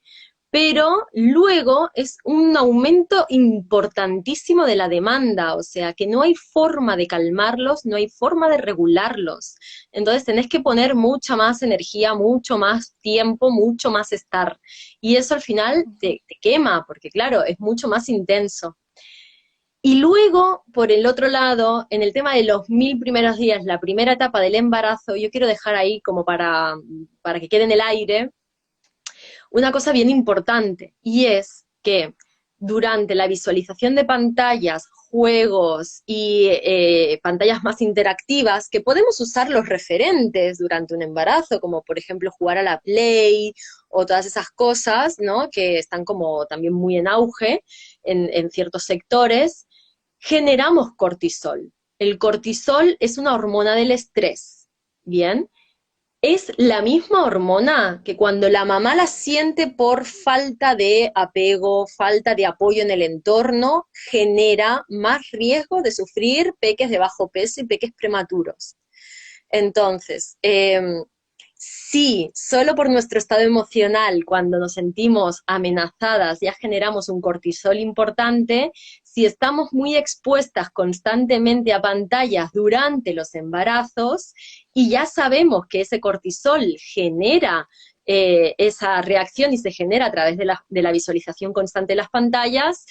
[SPEAKER 1] pero luego es un aumento importantísimo de la demanda, o sea, que no hay forma de calmarlos, no hay forma de regularlos. Entonces tenés que poner mucha más energía, mucho más tiempo, mucho más estar. Y eso al final te quema, porque claro, es mucho más intenso. Y luego, por el otro lado, en el tema de los 1000 primeros días, la primera etapa del embarazo, yo quiero dejar ahí como para que quede en el aire, una cosa bien importante, y es que durante la visualización de pantallas, juegos y pantallas más interactivas, que podemos usar los referentes durante un embarazo, como por ejemplo jugar a la Play o todas esas cosas, ¿no? Que están como también muy en auge en ciertos sectores, generamos cortisol. El cortisol es una hormona del estrés, ¿bien? Es la misma hormona que cuando la mamá la siente por falta de apego, falta de apoyo en el entorno, genera más riesgo de sufrir peques de bajo peso y peques prematuros. Entonces, si solo por nuestro estado emocional, cuando nos sentimos amenazadas, ya generamos un cortisol importante, si estamos muy expuestas constantemente a pantallas durante los embarazos y ya sabemos que ese cortisol genera esa reacción y se genera a través de la visualización constante de las pantallas,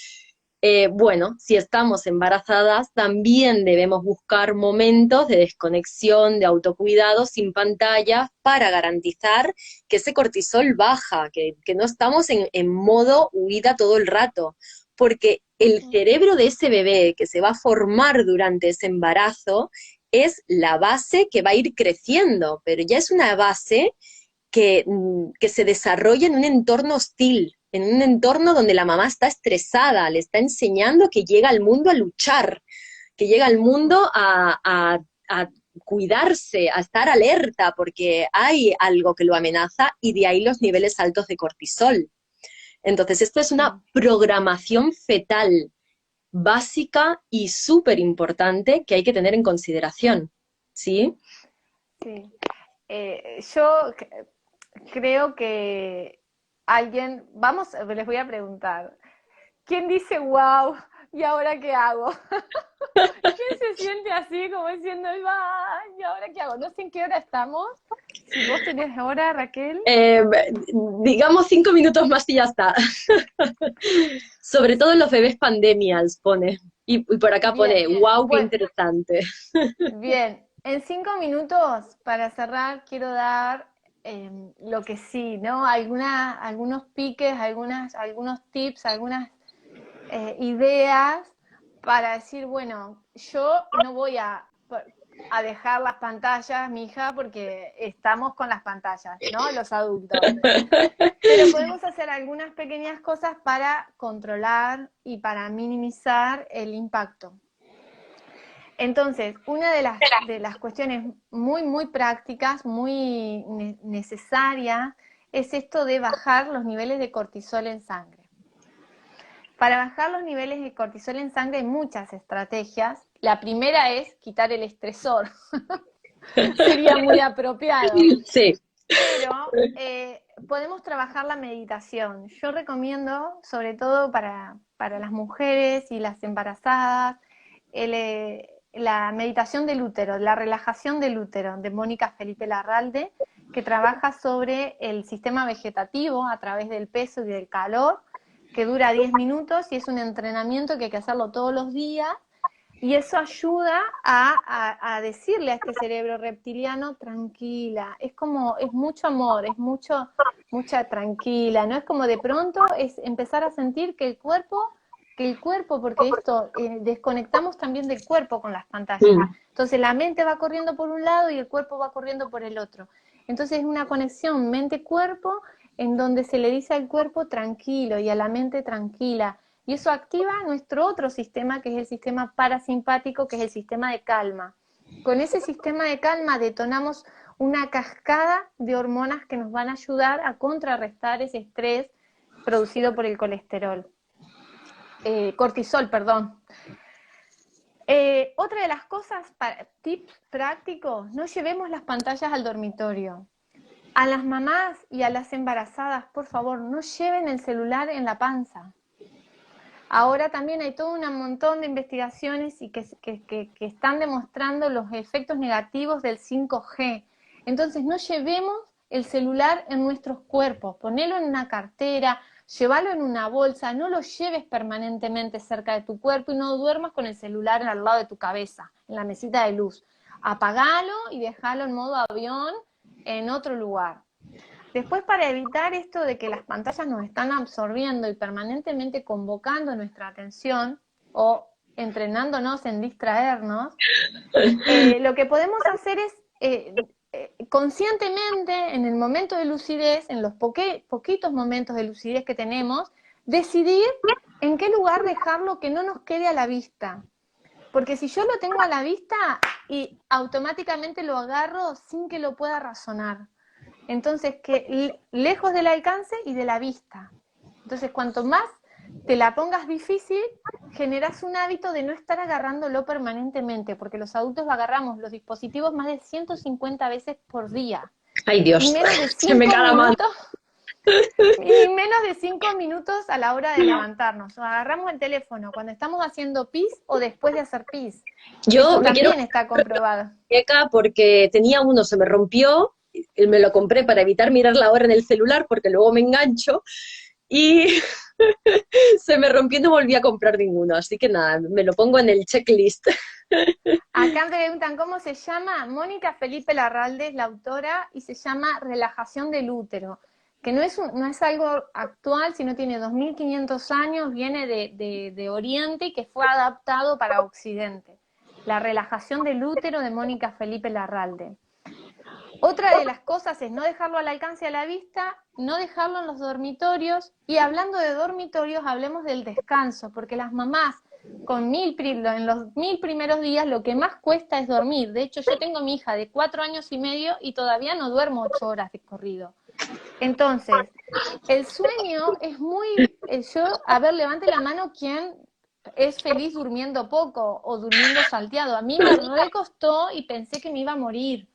[SPEAKER 1] bueno, si estamos embarazadas, también debemos buscar momentos de desconexión, de autocuidado, sin pantallas, para garantizar que ese cortisol baja, que no estamos en modo huida todo el rato. Porque
[SPEAKER 3] el cerebro de ese bebé que se va a formar durante ese embarazo es la base que va a ir creciendo, pero ya es una base que se desarrolla en un entorno hostil, en un entorno donde la mamá está estresada, le está enseñando que llega al mundo a luchar, que llega al mundo a cuidarse, a estar alerta, porque hay algo que lo amenaza y de ahí los niveles altos de cortisol. Entonces, esto es una programación fetal básica y súper importante que hay que tener en consideración, ¿sí?
[SPEAKER 2] Sí. Yo creo que les voy a preguntar, ¿quién dice wow? ¿Y ahora qué hago? ¿Quién se siente así como diciendo, ¿y ahora qué hago? No sé en qué hora estamos. Si vos tenés hora, Raquel.
[SPEAKER 3] Digamos 5 minutos más y ya está. Sobre todo en los bebés pandemias pone. Y por acá pone,
[SPEAKER 2] Bien,
[SPEAKER 3] wow, qué
[SPEAKER 2] bueno,
[SPEAKER 3] interesante.
[SPEAKER 2] bien. En 5 minutos, para cerrar, quiero dar lo que sí, ¿no? Algunos piques, algunos tips, algunas ideas para decir, bueno, yo no voy a dejar las pantallas, mi hija, porque estamos con las pantallas, ¿no? Los adultos. Pero podemos hacer algunas pequeñas cosas para controlar y para minimizar el impacto. Entonces, una de las cuestiones muy, muy prácticas, muy necesarias, es esto de bajar los niveles de cortisol en sangre. Para bajar los niveles de cortisol en sangre hay muchas estrategias. La primera es quitar el estresor. Sería muy apropiado.
[SPEAKER 3] Sí.
[SPEAKER 2] Pero podemos trabajar la meditación. Yo recomiendo, sobre todo para las mujeres y las embarazadas, la meditación del útero, la relajación del útero, de Mónica Felipe Larralde, que trabaja sobre el sistema vegetativo a través del peso y del calor, que dura 10 minutos y es un entrenamiento que hay que hacerlo todos los días. Y eso ayuda a decirle a este cerebro reptiliano, tranquila, es mucho amor, mucha tranquila, ¿no? Es como de pronto es empezar a sentir que el cuerpo, porque esto, desconectamos también del cuerpo con las pantallas. Entonces la mente va corriendo por un lado y el cuerpo va corriendo por el otro. Entonces es una conexión mente-cuerpo en donde se le dice al cuerpo tranquilo y a la mente tranquila. Y eso activa nuestro otro sistema, que es el sistema parasimpático, que es el sistema de calma. Con ese sistema de calma detonamos una cascada de hormonas que nos van a ayudar a contrarrestar ese estrés producido por el cortisol, perdón. Otra de las cosas, tips prácticos, no llevemos las pantallas al dormitorio. A las mamás y a las embarazadas, por favor, no lleven el celular en la panza. Ahora también hay todo un montón de investigaciones y que están demostrando los efectos negativos del 5G. Entonces no llevemos el celular en nuestros cuerpos, ponelo en una cartera, llévalo en una bolsa, no lo lleves permanentemente cerca de tu cuerpo y no duermas con el celular al lado de tu cabeza, en la mesita de luz. Apagalo y dejalo en modo avión en otro lugar. Después, para evitar esto de que las pantallas nos están absorbiendo y permanentemente convocando nuestra atención o entrenándonos en distraernos, lo que podemos hacer es conscientemente, en el momento de lucidez, en los poquitos momentos de lucidez que tenemos, decidir en qué lugar dejarlo que no nos quede a la vista. Porque si yo lo tengo a la vista y automáticamente lo agarro sin que lo pueda razonar. Entonces, que lejos del alcance y de la vista. Entonces, cuanto más te la pongas difícil, generas un hábito de no estar agarrándolo permanentemente, porque los adultos agarramos los dispositivos más de 150 veces por día.
[SPEAKER 3] Ay, Dios,
[SPEAKER 2] y menos de
[SPEAKER 3] se me
[SPEAKER 2] 5
[SPEAKER 3] cae la mano.
[SPEAKER 2] minutos y menos de 5 minutos a la hora de levantarnos. O agarramos el teléfono cuando estamos haciendo pis o después de hacer pis.
[SPEAKER 3] Yo
[SPEAKER 2] Eso
[SPEAKER 3] me
[SPEAKER 2] también
[SPEAKER 3] quiero
[SPEAKER 2] está comprobado.
[SPEAKER 3] muñeca porque tenía uno, se me rompió, me lo compré para evitar mirar la hora en el celular porque luego me engancho y se me rompió y no volví a comprar ninguno, así que nada, me lo pongo en el checklist.
[SPEAKER 2] Acá me preguntan cómo se llama. Mónica Felipe Larralde es la autora y se llama Relajación del útero, que no es algo actual, sino tiene 2500 años, viene de Oriente y que fue adaptado para Occidente. La relajación del útero de Mónica Felipe Larralde. Otra de las cosas es no dejarlo al alcance de la vista, no dejarlo en los dormitorios, y hablando de dormitorios, hablemos del descanso, porque las mamás en los 1000 primeros días lo que más cuesta es dormir. De hecho, yo tengo a mi hija de 4 años y medio y todavía no duermo 8 horas de corrido. Entonces, el sueño es levante la mano quien es feliz durmiendo poco o durmiendo salteado. A mí me recostó y pensé que me iba a morir.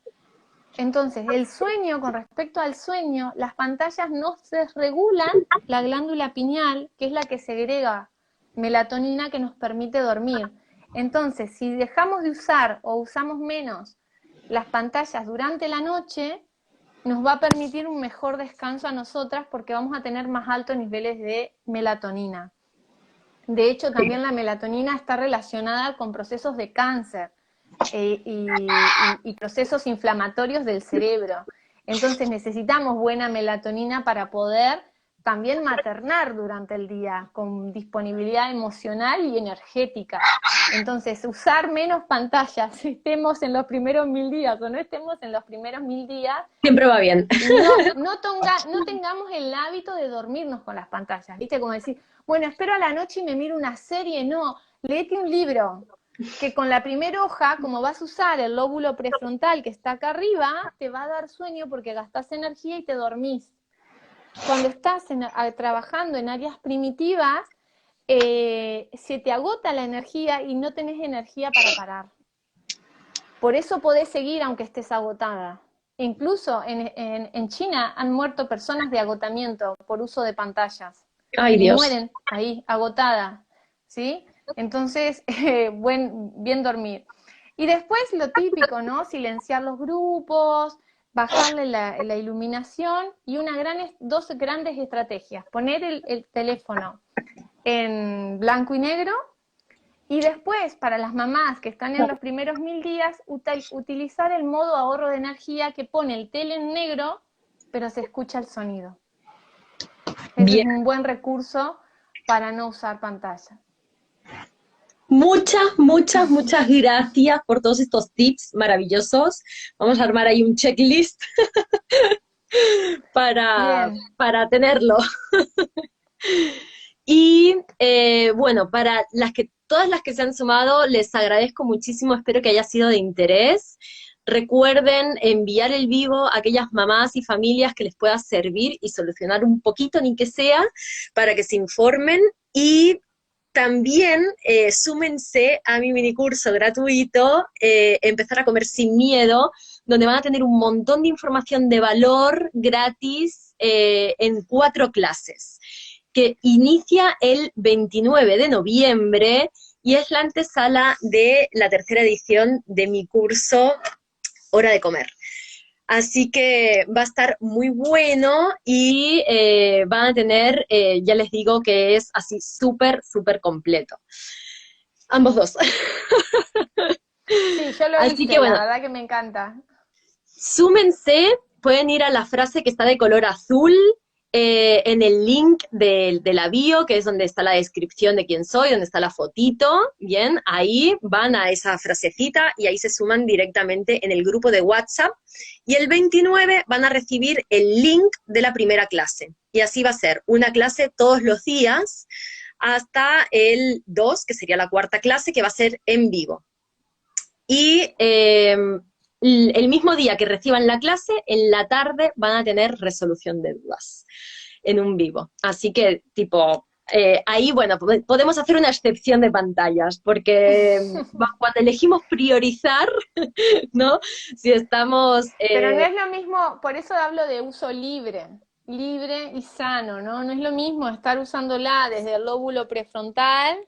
[SPEAKER 2] Entonces, el sueño, con respecto al sueño, las pantallas no desregulan la glándula pineal, que es la que segrega melatonina que nos permite dormir. Entonces, si dejamos de usar o usamos menos las pantallas durante la noche, nos va a permitir un mejor descanso a nosotras porque vamos a tener más altos niveles de melatonina. De hecho, también la melatonina está relacionada con procesos de cáncer y procesos inflamatorios del cerebro. Entonces necesitamos buena melatonina para poder también maternar durante el día, con disponibilidad emocional y energética. Entonces, usar menos pantallas, estemos en los primeros 1000 días o no estemos en los primeros 1000 días,
[SPEAKER 3] Siempre va bien.
[SPEAKER 2] no tengamos el hábito de dormirnos con las pantallas, ¿viste? Como decir, bueno, espero a la noche y me miro una serie. No, léete un libro, que con la primera hoja, como vas a usar el lóbulo prefrontal que está acá arriba, te va a dar sueño porque gastás energía y te dormís. Cuando estás trabajando en áreas primitivas, se te agota la energía y no tenés energía para parar. Por eso podés seguir aunque estés agotada. Incluso en China han muerto personas de agotamiento por uso de pantallas.
[SPEAKER 3] Ay, Dios.
[SPEAKER 2] Mueren ahí, agotadas, ¿sí? Entonces, bien dormir. Y después lo típico, ¿no? Silenciar los grupos, bajarle la iluminación y dos grandes estrategias. Poner el teléfono en blanco y negro, y después, para las mamás que están en los primeros 1000 días, utilizar el modo ahorro de energía que pone el tele en negro, pero se escucha el sonido. Es un buen recurso para no usar pantalla.
[SPEAKER 3] Muchas gracias por todos estos tips maravillosos. Vamos a armar ahí un checklist para tenerlo. Y bueno, para todas las que se han sumado, les agradezco muchísimo, espero que haya sido de interés. Recuerden enviar el vivo a aquellas mamás y familias que les pueda servir y solucionar un poquito, ni que sea, para que se informen. Y también súmense a mi minicurso gratuito, Empezar a comer sin miedo, donde van a tener un montón de información de valor gratis en 4 clases, que inicia el 29 de noviembre y es la antesala de la 3ª edición de mi curso Hora de Comer. Así que va a estar muy bueno y van a tener, ya les digo que es así súper completo. Ambos dos.
[SPEAKER 2] Sí, yo lo hice,
[SPEAKER 3] que, bueno,
[SPEAKER 2] la verdad que me encanta.
[SPEAKER 3] Súmense, pueden ir a la frase que está de color azul, en el link de la bio, que es donde está la descripción de quién soy, donde está la fotito, bien, ahí van a esa frasecita y ahí se suman directamente en el grupo de WhatsApp, y el 29 van a recibir el link de la primera clase, y así va a ser una clase todos los días, hasta el 2, que sería la 4ª clase, que va a ser en vivo. Y el mismo día que reciban la clase, en la tarde van a tener resolución de dudas en un vivo. Así que, ahí, bueno, podemos hacer una excepción de pantallas, porque cuando elegimos priorizar, ¿no? Si estamos...
[SPEAKER 2] Pero no es lo mismo, por eso hablo de uso libre y sano, ¿no? No es lo mismo estar usándola desde el lóbulo prefrontal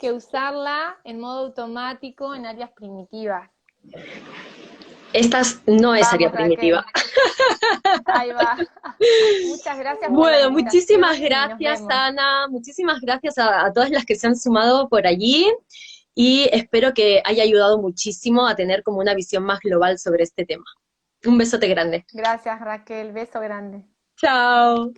[SPEAKER 2] que usarla en modo automático en áreas primitivas.
[SPEAKER 3] Esta no es área primitiva.
[SPEAKER 2] Ahí va. Muchas gracias.
[SPEAKER 3] Bueno, muchísimas gracias, Ana. Muchísimas gracias a todas las que se han sumado por allí. Y espero que haya ayudado muchísimo a tener como una visión más global sobre este tema. Un besote grande.
[SPEAKER 2] Gracias, Raquel. Beso grande.
[SPEAKER 3] Chao.